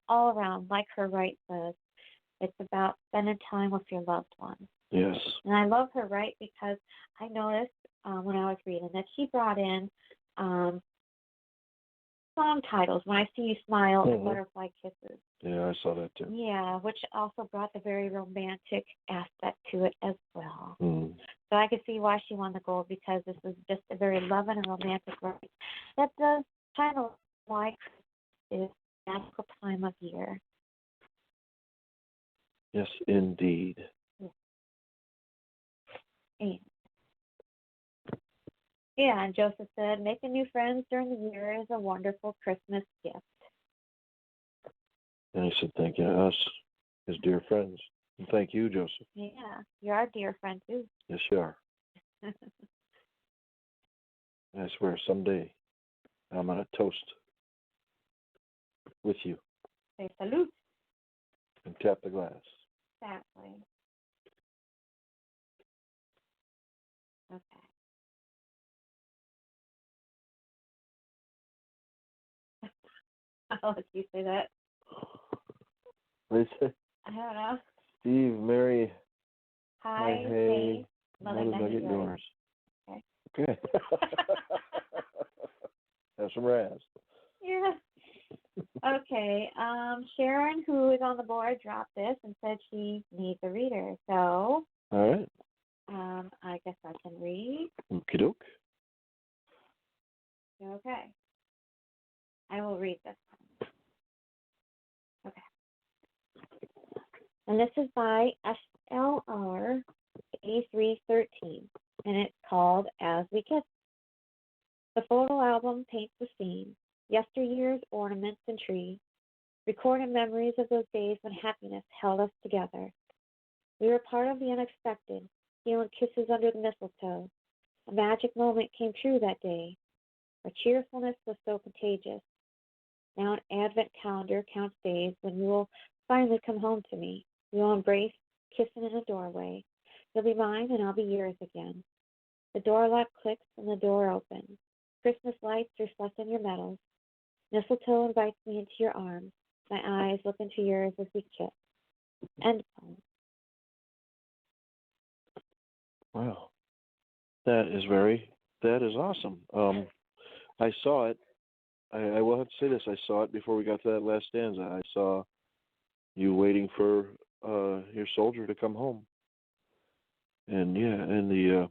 all around, like her right says, it's about spending time with your loved ones. Yes. And I love her right because I noticed when I was reading that she brought in song titles, When I See You Smile and Butterfly Kisses. Yeah, I saw that too. Yeah, which also brought the very romantic aspect to it as well. So I could see why she won the gold, because this is just a very loving and romantic right. That does kind of why Christmas is a magical time of year. Yes, indeed. And Joseph said, making new friends during the year is a wonderful Christmas gift. And he said, thank you to us, his dear friends. And thank you, Joseph. Yeah, you're our dear friend, too. Yes, you are. I swear, someday I'm going to toast with you. Say salute. And tap the glass. Exactly. Okay. I'll let you say that. What do you say? I don't know. Steve, Mary, Hi, hey, Mother Nugget yours. Okay. Okay. Have some Raz. Yeah. Okay. Sharon, who is on the board, dropped this and said she needs a reader. So, all right. I guess I can read. Okie doke. Okay. I will read this one. Okay. And this is by SLR A313, and it's called As We Kiss. The photo album paints the scene, yesteryear's ornaments and trees, recording memories of those days when happiness held us together. We were part of the unexpected, stealing kisses under the mistletoe. A magic moment came true that day. Our cheerfulness was so contagious. Now an advent calendar counts days when you will finally come home to me. We will embrace, kissing in a doorway. You'll be mine and I'll be yours again. The door lock clicks and the door opens. Christmas lights reflect on your metals. Mistletoe invites me into your arms. My eyes look into yours as we kiss. End poem. Wow. That is awesome. I saw it. I will have to say this. I saw it before we got to that last stanza. I saw you waiting for your soldier to come home. And yeah, and the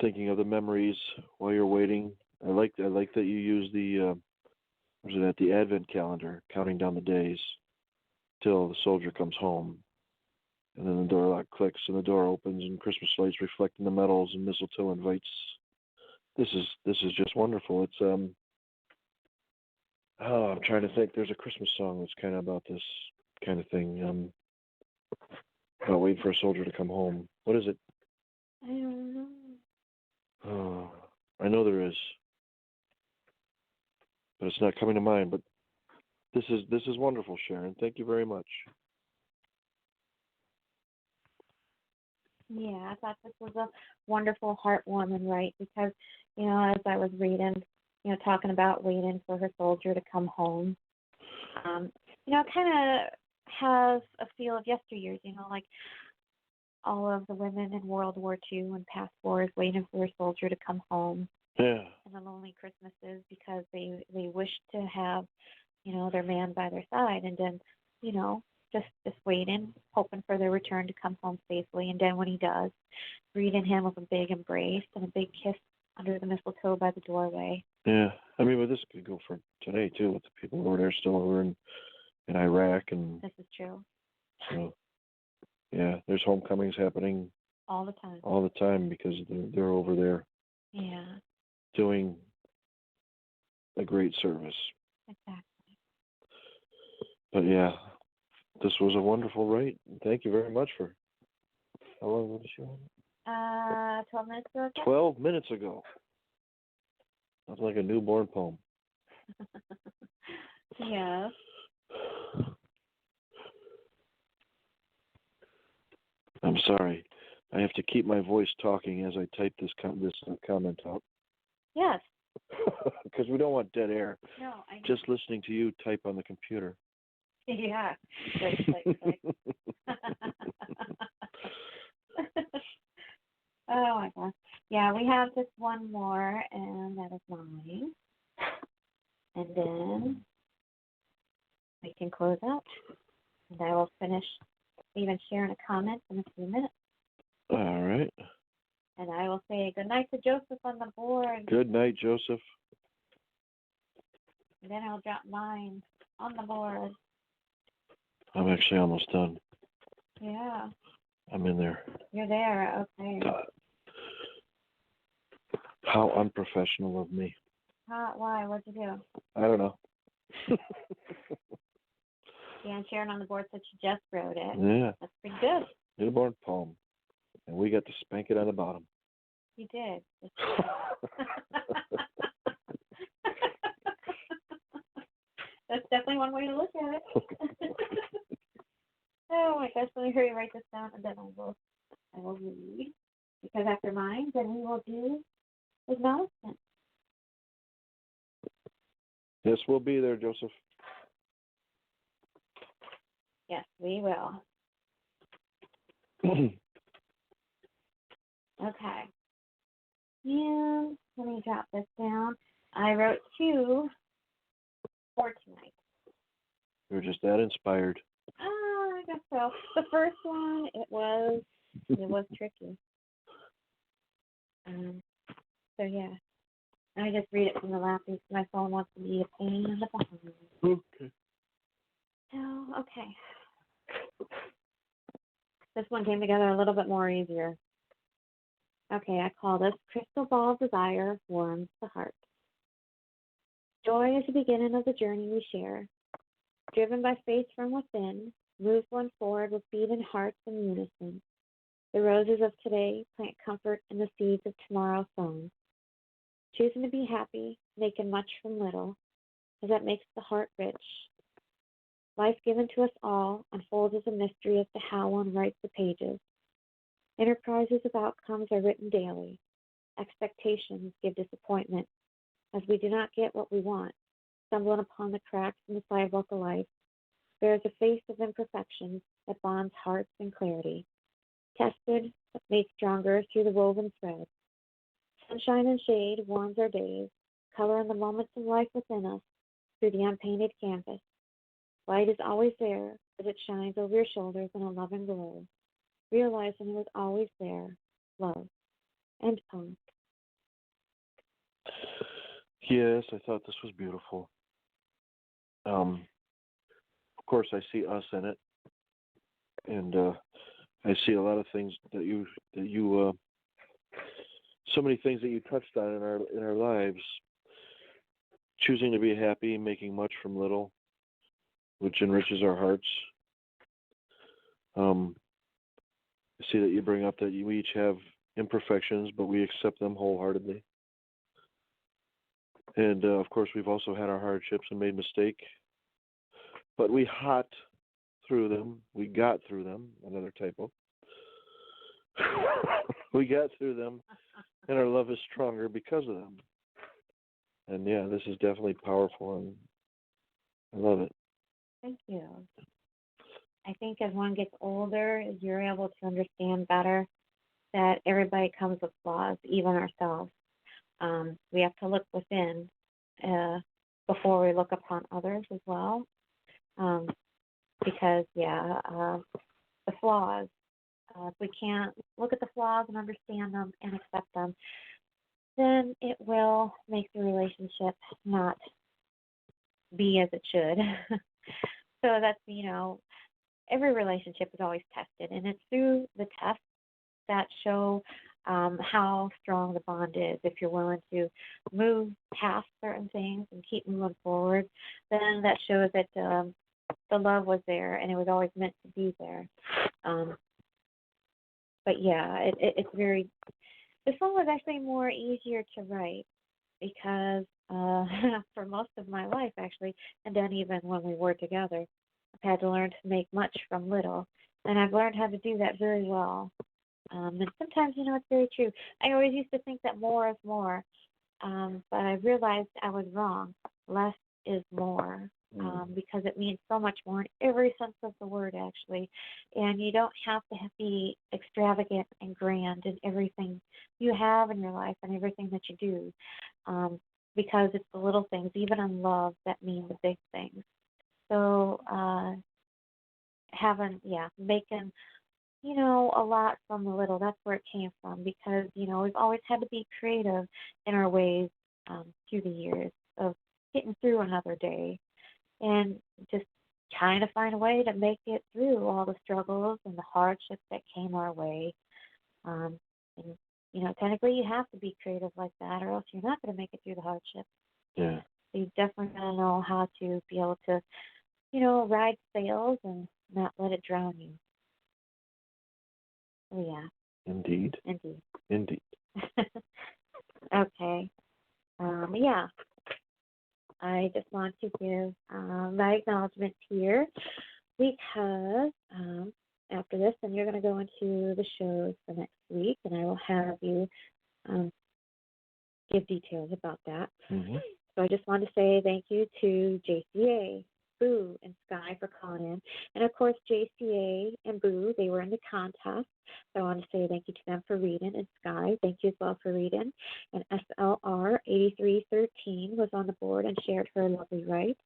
thinking of the memories while you're waiting. I like that you use the the Advent calendar, counting down the days till the soldier comes home. And then the door lock clicks and the door opens and Christmas lights reflect in the metals and mistletoe invites. This is just wonderful. It's I'm trying to think. There's a Christmas song that's kind of about this kind of thing. About waiting for a soldier to come home. What is it? I don't know. Oh, I know there is, but it's not coming to mind. But this is wonderful, Sharon. Thank you very much. Yeah, I thought this was a wonderful, heartwarming right because, as I was reading, talking about waiting for her soldier to come home, it kind of has a feel of yesteryears, like all of the women in World War II and past wars waiting for a soldier to come home. Yeah. And the lonely Christmases because they wished to have, their man by their side, and then, just waiting, hoping for their return to come home safely. And then when he does, greeting him with a big embrace and a big kiss under the mistletoe by the doorway. Yeah. I mean, but this could go for today, too, with the people who are there still over in Iraq. And this is true. So, yeah, there's homecomings happening all the time. All the time because they're over there. Yeah. Doing a great service. Exactly. But yeah, this was a wonderful write. Thank you very much for. How long was the show? 12 minutes ago. 12 minutes ago. That's like a newborn poem. Yeah. I'm sorry. I have to keep my voice talking as I type this comment out. Yes. Because we don't want dead air. No, I know. Just listening to you type on the computer. Yeah. Click. Oh my gosh. Yeah, we have just one more, and that is mine. And then we can close out. And I will finish even sharing a comment in a few minutes. All right. And I will say good night to Joseph on the board. Good night, Joseph. And then I'll drop mine on the board. I'm actually almost done. Yeah. I'm in there. You're there. Okay. How unprofessional of me. Why? What'd you do? I don't know. Yeah, and Sharon on the board said she just wrote it. Yeah. That's pretty good. Newborn poem. And we got to spank it on the bottom. You did. That's definitely one way to look at it. Oh my gosh, let me hurry write this down and then I will read. Because after mine, then we will do acknowledgement. Yes, we'll be there, Joseph. Yes, we will. Okay. And let me drop this down. I wrote 2 for tonight. You're just that inspired. I guess so. The first one, it was tricky. So yeah, I just read it from the lap because my phone wants to be a pain in the behind. Okay. So okay, this one came together a little bit more easier. Okay, I call this Crystal Ball Desire Warms the Heart. Joy is the beginning of the journey we share. Driven by faith from within, moves one forward with beating hearts in unison. The roses of today plant comfort in the seeds of tomorrow's song. choosing to be happy, making much from little, as that makes the heart rich. Life given to us all unfolds as a mystery as to how one writes the pages. Enterprises of outcomes are written daily. Expectations give disappointment, as we do not get what we want, stumbling upon the cracks in the sidewalk of life. Bears a face of imperfections that bonds hearts in clarity, tested but made stronger through the woven thread. Sunshine and shade warms our days, coloring the moments of life within us through the unpainted canvas. Light is always there, but it shines over your shoulders in a loving glow, realizing it was always there, love. End poem. Yes, I thought this was beautiful. Of course, I see us in it, and I see a lot of things that you so many things that you touched on in our lives. Choosing to be happy, making much from little, which enriches our hearts. I see that you bring up that we each have imperfections, but we accept them wholeheartedly. And of course, we've also had our hardships and made mistakes. But we hot through them. We got through them. Another typo. We got through them, and our love is stronger because of them. And yeah, this is definitely powerful, and I love it. Thank you. I think as one gets older, you're able to understand better that everybody comes with flaws, even ourselves. We have to look within before we look upon others as well. Because, the flaws, if we can't look at the flaws and understand them and accept them, then it will make the relationship not be as it should. So that's, every relationship is always tested, and it's through the tests that show how strong the bond is. If you're willing to move past certain things and keep moving forward, then that shows that the love was there and it was always meant to be there. But yeah, it's very. This one was actually more easier to write because for most of my life, actually, and then even when we were together, I've had to learn to make much from little, and I've learned how to do that very well. And sometimes, it's very true. I always used to think that more is more, but I realized I was wrong. Less is more, because it means so much more in every sense of the word, actually. And you don't have to be extravagant and grand in everything you have in your life and everything that you do, because it's the little things, even in love, that mean the big things. So making a lot from the little, that's where it came from, because, we've always had to be creative in our ways through the years of getting through another day and just trying to find a way to make it through all the struggles and the hardships that came our way. And, technically you have to be creative like that, or else you're not going to make it through the hardships. Yeah. So you definitely got to know how to be able to, ride sails and not let it drown you. Oh, yeah. Indeed. Okay. I just want to give my acknowledgement here because after this, then you're going to go into the shows for next week, and I will have you give details about that. Mm-hmm. So I just want to say thank you to JCA, Boo, and Sky for calling in. And, of course, JCA and Boo, they were in the contest. So I want to say thank you to them for reading. And Sky, thank you as well for reading. And SLR 8313 was on the board and shared her lovely rights.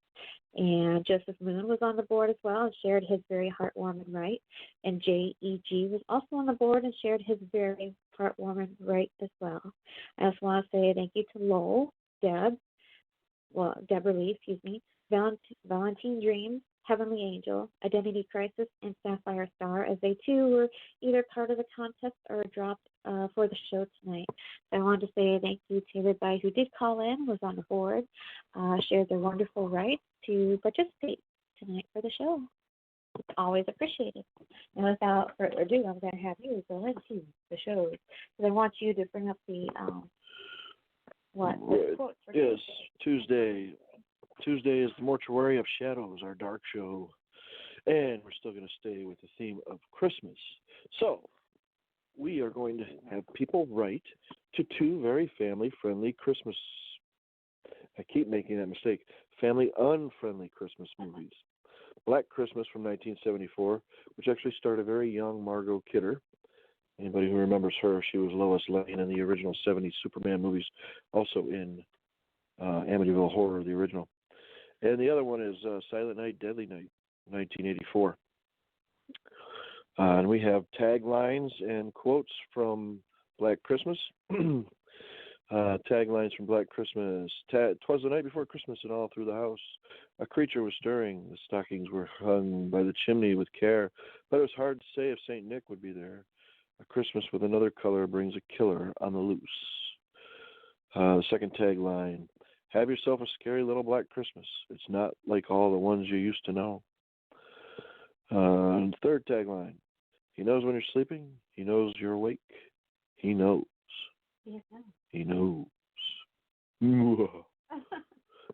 And Joseph Moon was on the board as well and shared his very heartwarming right. And JEG was also on the board and shared his very heartwarming right as well. I also want to say thank you to Lowell, Deborah Lee, Valentine Dreams, Heavenly Angel, Identity Crisis, and Sapphire Star, as they too were either part of the contest or dropped for the show tonight. So I wanted to say thank you to everybody who did call in, was on the board, shared their wonderful rights to participate tonight for the show. It's always appreciated. And without further ado, I'm going to have you go into the shows. Because I want you to bring up the What? Right. Yes, Tuesday. Tuesday is the Mortuary of Shadows, our dark show. And we're still going to stay with the theme of Christmas. So, we are going to have people write to two very family-friendly Christmas. I keep making that mistake. Family-unfriendly Christmas movies. Black Christmas from 1974, which actually starred a very young Margot Kidder. Anybody who remembers her, she was Lois Lane in the original 70s Superman movies, also in Amityville Horror, the original. And the other one is Silent Night, Deadly Night, 1984. And we have taglines and quotes from Black Christmas. Taglines from Black Christmas. 'Twas the night before Christmas, and all through the house a creature was stirring. The stockings were hung by the chimney with care, but it was hard to say if St. Nick would be there. A Christmas with another color brings a killer on the loose. The second tagline: have yourself a scary little black Christmas. It's not like all the ones you used to know. And third tagline: he knows when you're sleeping. He knows you're awake. He knows. He knows.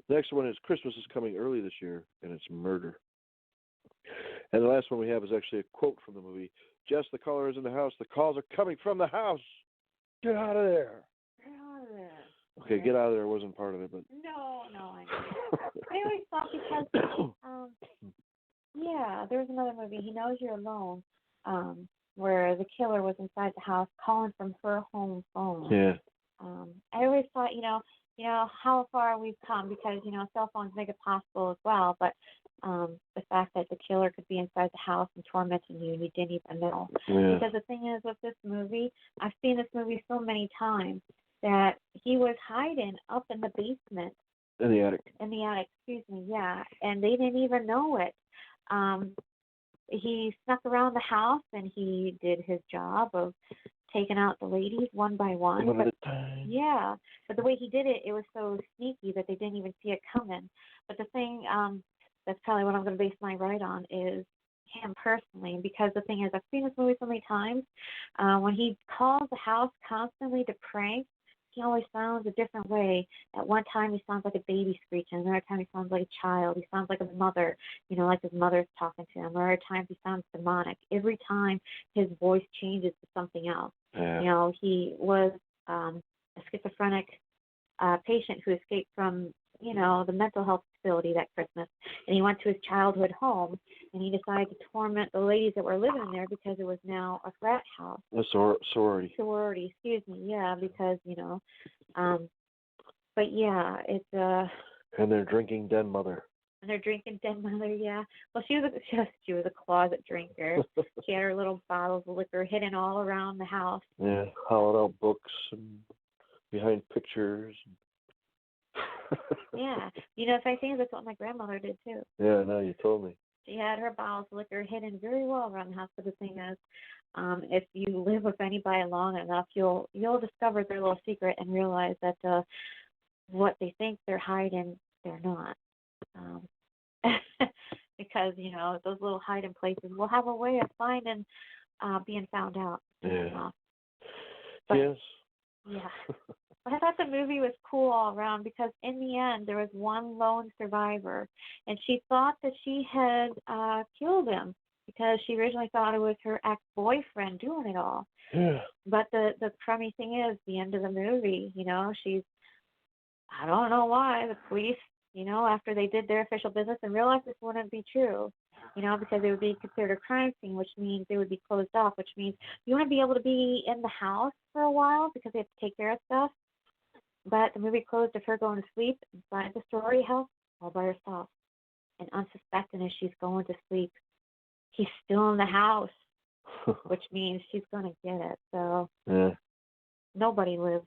Next one is Christmas is coming early this year, and it's murder. And the last one we have is actually a quote from the movie. Jess, the caller is in the house. The calls are coming from the house. Get out of there. Get out of there. Okay, get out of there wasn't part of it, but. No, I know. I always thought because, yeah, there was another movie, He Knows You're Alone, where the killer was inside the house calling from her home phone. Yeah. I always thought, you know how far we've come because, cell phones make it possible as well, but the fact that the killer could be inside the house and tormenting you and you didn't even know. Yeah. Because the thing is with this movie, I've seen this movie so many times that he was hiding up in the basement. In the attic. In the attic, excuse me, yeah. And they didn't even know it. He snuck around the house and he did his job of taking out the ladies one by one. One at a time. Yeah, but the way he did it, it was so sneaky that they didn't even see it coming. But the thing, that's probably what I'm going to base my write on is him personally, because the thing is, I've seen this movie so many times. When he calls the house constantly to prank, he always sounds a different way. At one time, he sounds like a baby screeching. Another time, he sounds like a child. He sounds like a mother, like his mother's talking to him. Other times, he sounds demonic. Every time, his voice changes to something else. Yeah. He was a schizophrenic patient who escaped from, the mental health facility that Christmas. And he went to his childhood home, and he decided to torment the ladies that were living there because it was now a frat house. A sorority. Sorority, excuse me, yeah, because, but yeah, it's And they're drinking Den Mother. And they're drinking Den Mother, yeah. Well, she was a closet drinker. She had her little bottles of liquor hidden all around the house. Yeah, hollowed out books and behind pictures. Yeah, if I think that's what my grandmother did too. Yeah, no, you told me. She had her bottles of liquor hidden very well around the house. But the thing is, if you live with anybody long enough, you'll discover their little secret and realize that what they think they're hiding, they're not. Because those little hiding places will have a way of finding, being found out. Yeah. But, yes. Yeah. But I thought the movie was cool all around because in the end there was one lone survivor, and she thought that she had killed him because she originally thought it was her ex-boyfriend doing it all. Yeah. But the crummy thing is, the end of the movie, she's, I don't know why, the police, after they did their official business and realized this wouldn't be true, because it would be considered a crime scene, which means they would be closed off, which means you wouldn't be able to be in the house for a while because they have to take care of stuff. But the movie closed of her going to sleep inside the sorority house all by herself. And unsuspecting as she's going to sleep, he's still in the house, which means she's going to get it. So yeah. Nobody lives.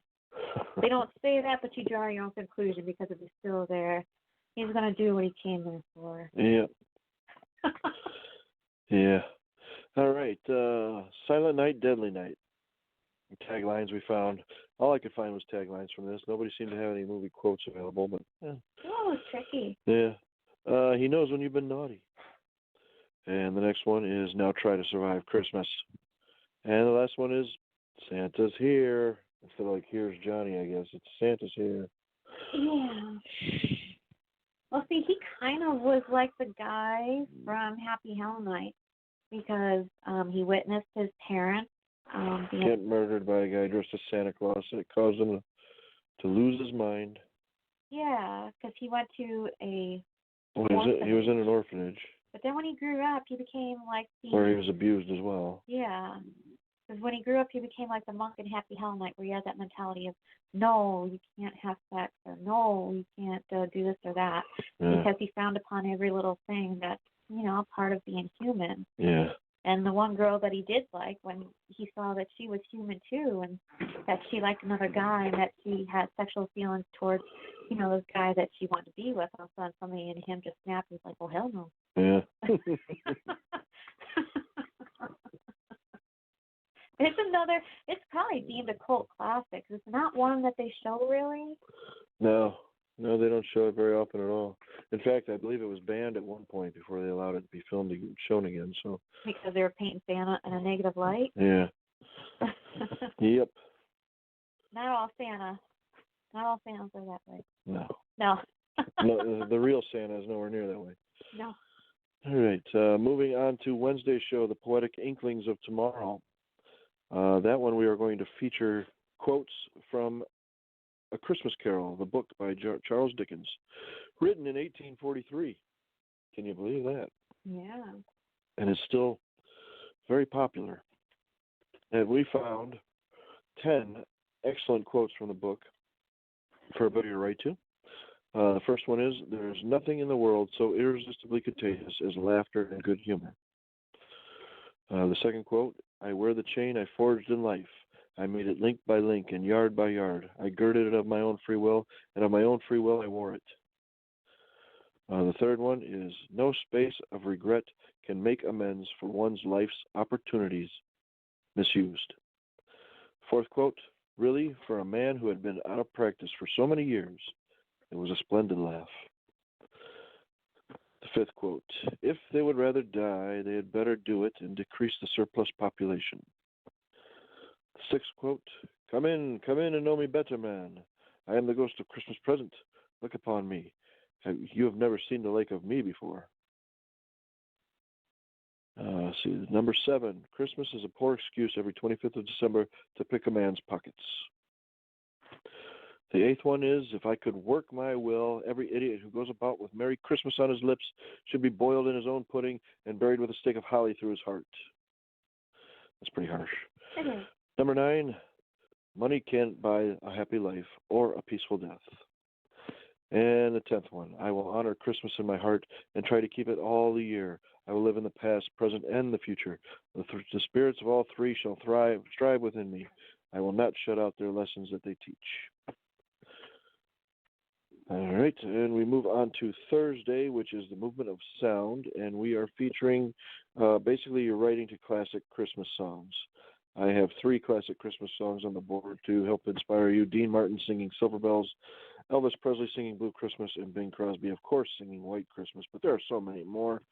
They don't say that, but you draw your own conclusion because if he's still there, he's going to do what he came there for. Yeah. Yeah. All right. Silent Night, Deadly Night. Taglines we found. All I could find was taglines from this. Nobody seemed to have any movie quotes available, but yeah. Oh, it's tricky. Yeah. He knows when you've been naughty. And the next one is Now Try to Survive Christmas. And the last one is Santa's Here. Instead of like, here's Johnny, I guess. It's Santa's here. Yeah. Well, see, he kind of was like the guy from Happy Hell Night because he witnessed his parents Get murdered by a guy dressed as Santa Claus, and it caused him to lose his mind. Yeah, because he went to a He was in an orphanage. But then when he grew up, he became like the... Where he was abused as well. Yeah. Because when he grew up, he became like the monk in Happy Hell Night, where he had that mentality of, no, you can't have sex, or no, you can't do this or that. Yeah. Because he frowned upon every little thing that's, part of being human. Yeah. And the one girl that he did like, when he saw that she was human too, and that she liked another guy, and that she had sexual feelings towards, this guy that she wanted to be with, all of a sudden somebody in him just snapped. He's like, well, hell no. Yeah. It's probably deemed a cult classic. It's not one that they show really. No, they don't show it very often at all. In fact, I believe it was banned at one point before they allowed it to be filmed and shown again. So because they were painting Santa in a negative light. Yeah. Yep. Not all Santas are that way. No. No. No, the real Santa is nowhere near that way. No. All right. Moving on to Wednesday's show, the Poetic Inklings of Tomorrow. That one we are going to feature quotes from A Christmas Carol, the book by Charles Dickens, written in 1843. Can you believe that? Yeah. And it's still very popular. And we found 10 excellent quotes from the book for everybody to write to. The first one is, there's nothing in the world so irresistibly contagious as laughter and good humor. The second quote, I wear the chain I forged in life. I made it link by link and yard by yard. I girded it of my own free will, and of my own free will I wore it. The third one is, no space of regret can make amends for one's life's opportunities misused. Fourth quote, really, for a man who had been out of practice for so many years, it was a splendid laugh. The fifth quote, if they would rather die, they had better do it and decrease the surplus population. The sixth quote, come in and know me better, man. I am the ghost of Christmas present. Look upon me. You have never seen the like of me before. Number 7, Christmas is a poor excuse every 25th of December to pick a man's pockets. The 8th one is, if I could work my will, every idiot who goes about with Merry Christmas on his lips should be boiled in his own pudding and buried with a stake of holly through his heart. That's pretty harsh. Mm-hmm. Number 9, money can't buy a happy life or a peaceful death. And the 10th one, I will honor Christmas in my heart and try to keep it all the year. I will live in the past, present, and the future. The spirits of all three shall strive within me. I will not shut out their lessons that they teach. All right, and we move on to Thursday, which is the movement of sound, and we are featuring basically you're writing to classic Christmas songs. I have 3 classic Christmas songs on the board to help inspire you. Dean Martin singing Silver Bells, Elvis Presley singing Blue Christmas, and Bing Crosby, of course, singing White Christmas, but there are so many more.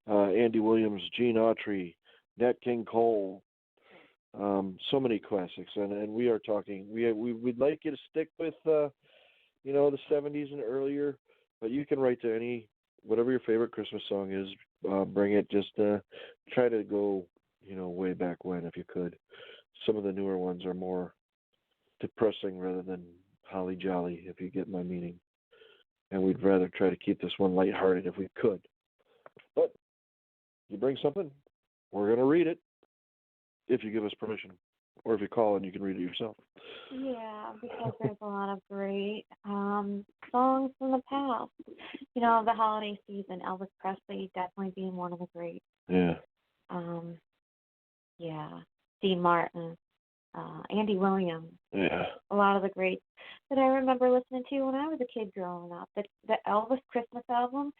Andy Williams, Gene Autry, Nat King Cole, so many classics, and we are talking. We'd like you to stick with the 70s and earlier, but you can write to whatever your favorite Christmas song is. Bring it. Just try to go way back when if you could. Some of the newer ones are more depressing rather than holly jolly, if you get my meaning. And we'd rather try to keep this one lighthearted if we could. But you bring something, we're going to read it if you give us permission. Or if you call and you can read it yourself. Yeah, because there's a lot of great songs from the past. The holiday season, Elvis Presley definitely being one of the greats. Yeah. Yeah. Dean Martin, Andy Williams. Yeah. A lot of the greats that I remember listening to when I was a kid growing up. The Elvis Christmas album,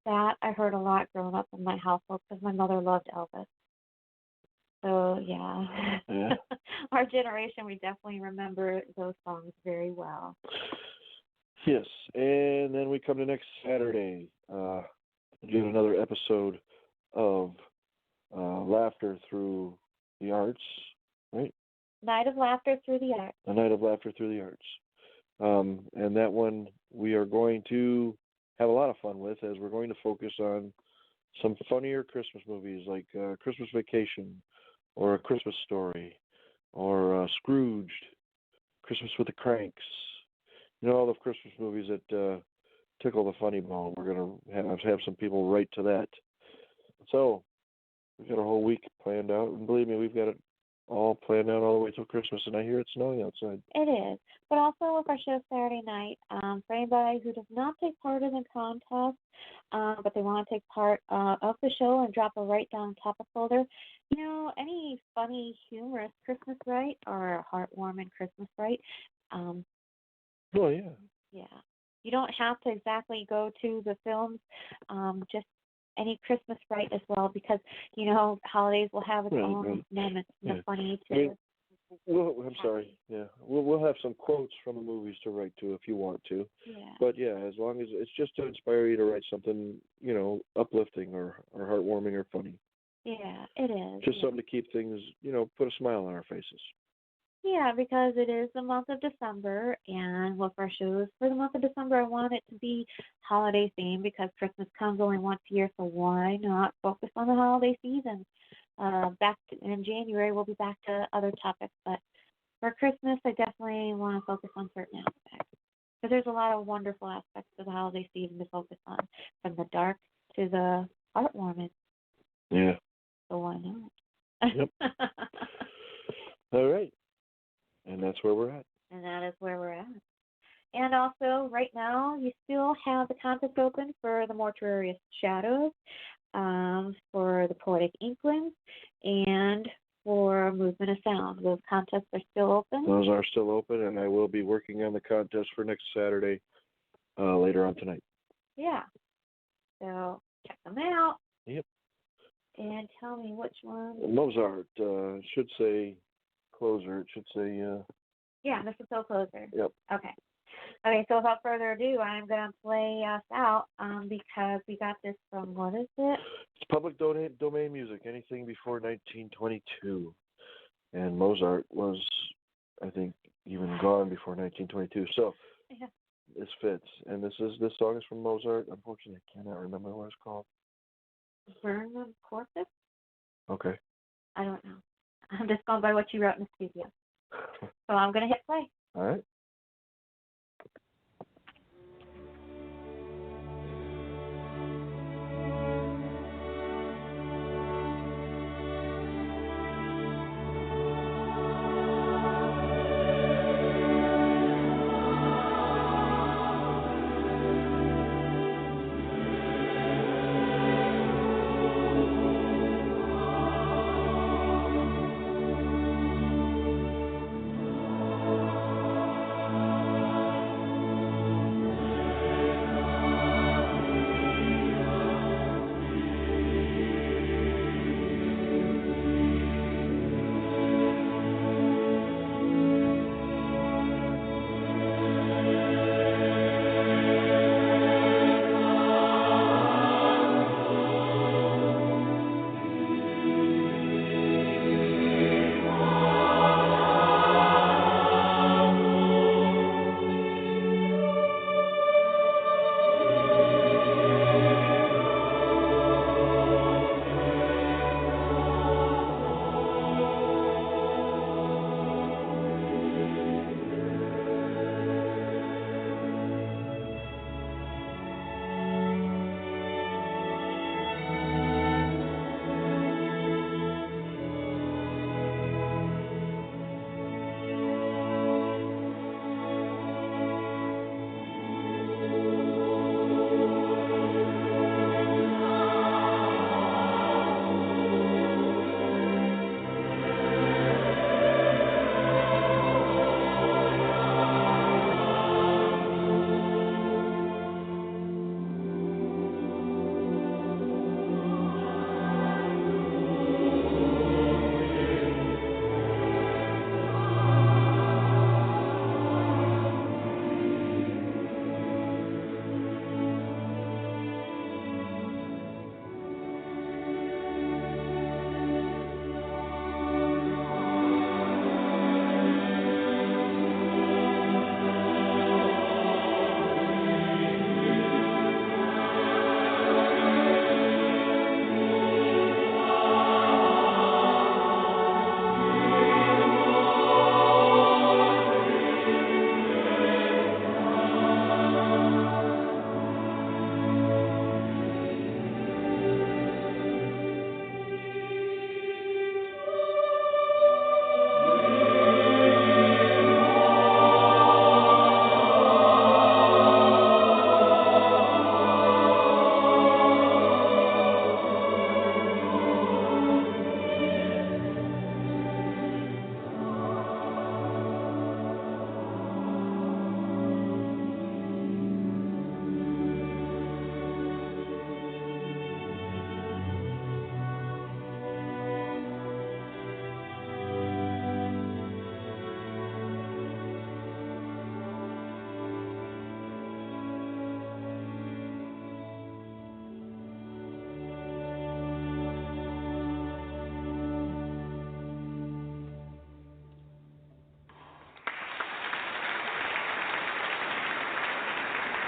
that I heard a lot growing up in my household because my mother loved Elvis. So, yeah. Our generation, we definitely remember those songs very well. Yes, and then we come to next Saturday. Get another episode of Laughter Through the Arts, right? Night of Laughter Through the Arts. A Night of Laughter Through the Arts. And that one we are going to have a lot of fun with, as we're going to focus on some funnier Christmas movies like Christmas Vacation, or A Christmas Story, or Scrooged, Christmas with the Cranks. You know, all the Christmas movies that tickle the funny bone. We're going to have some people write to that. So we've got a whole week planned out, and believe me, we've got it all planned out all the way till Christmas, and I hear it's snowing outside. It is. But also with our show Saturday night, for anybody who does not take part in the contest, but they want to take part of the show and drop a write down topic folder, you know, any funny, humorous Christmas write or a heartwarming Christmas write. Oh, yeah. Yeah. You don't have to exactly go to the films, just any Christmas write as well, because, you know, holidays will have its own moments and the funny too. I'm sorry. Yeah, we'll have some quotes from the movies to write to if you want to. Yeah. But yeah, as long as it's just to inspire you to write something, you know, uplifting or heartwarming or funny. Yeah, it is. Just something to keep things, you know, put a smile on our faces. Yeah, because it is the month of December, and with our shows for the month of December, I want it to be holiday themed because Christmas comes only once a year, so why not focus on the holiday season? In January, we'll be back to other topics, but for Christmas, I definitely want to focus on certain aspects. Because there's a lot of wonderful aspects of the holiday season to focus on, from the dark to the heartwarming. Yeah. So why not? Yep. All right. And that's where we're at. And that is where we're at. And also, right now, you still have the contest open for the Mortuarious Shadows, for the Poetic Inklings, and for Movement of Sound. Those contests are still open. Those are still open, and I will be working on the contest for next Saturday later on tonight. Yeah. So check them out. Yep. And tell me which one. Mozart should say closer. It should say. Yeah, Mistletoe Closer. Yep. Okay. Okay, so without further ado, I'm going to play us out because we got this from, what is it? It's public domain music, anything before 1922. And Mozart was, I think, even gone before 1922. So yeah. This fits. And this song is from Mozart. Unfortunately, I cannot remember what it's called. Burnham Corpus? Okay. I don't know. I'm just going by what you wrote in the studio. So I'm going to hit play. All right.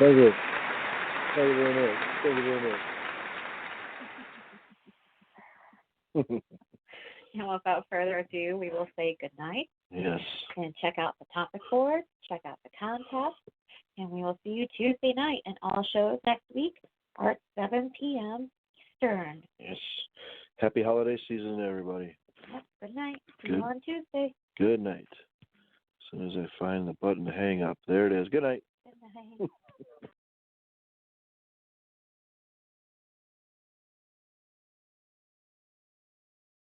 Thank you. Thank you very much. Thank you very much. And without further ado, we will say good night. Yes. And check out the topic board, check out the contest, and we will see you Tuesday night. And all shows next week are at 7 p.m. Eastern. Yes. Happy holiday season, everybody. Yep. Good night. See you on Tuesday. Good night. As soon as I find the button to hang up. There it is. Good night. Good night.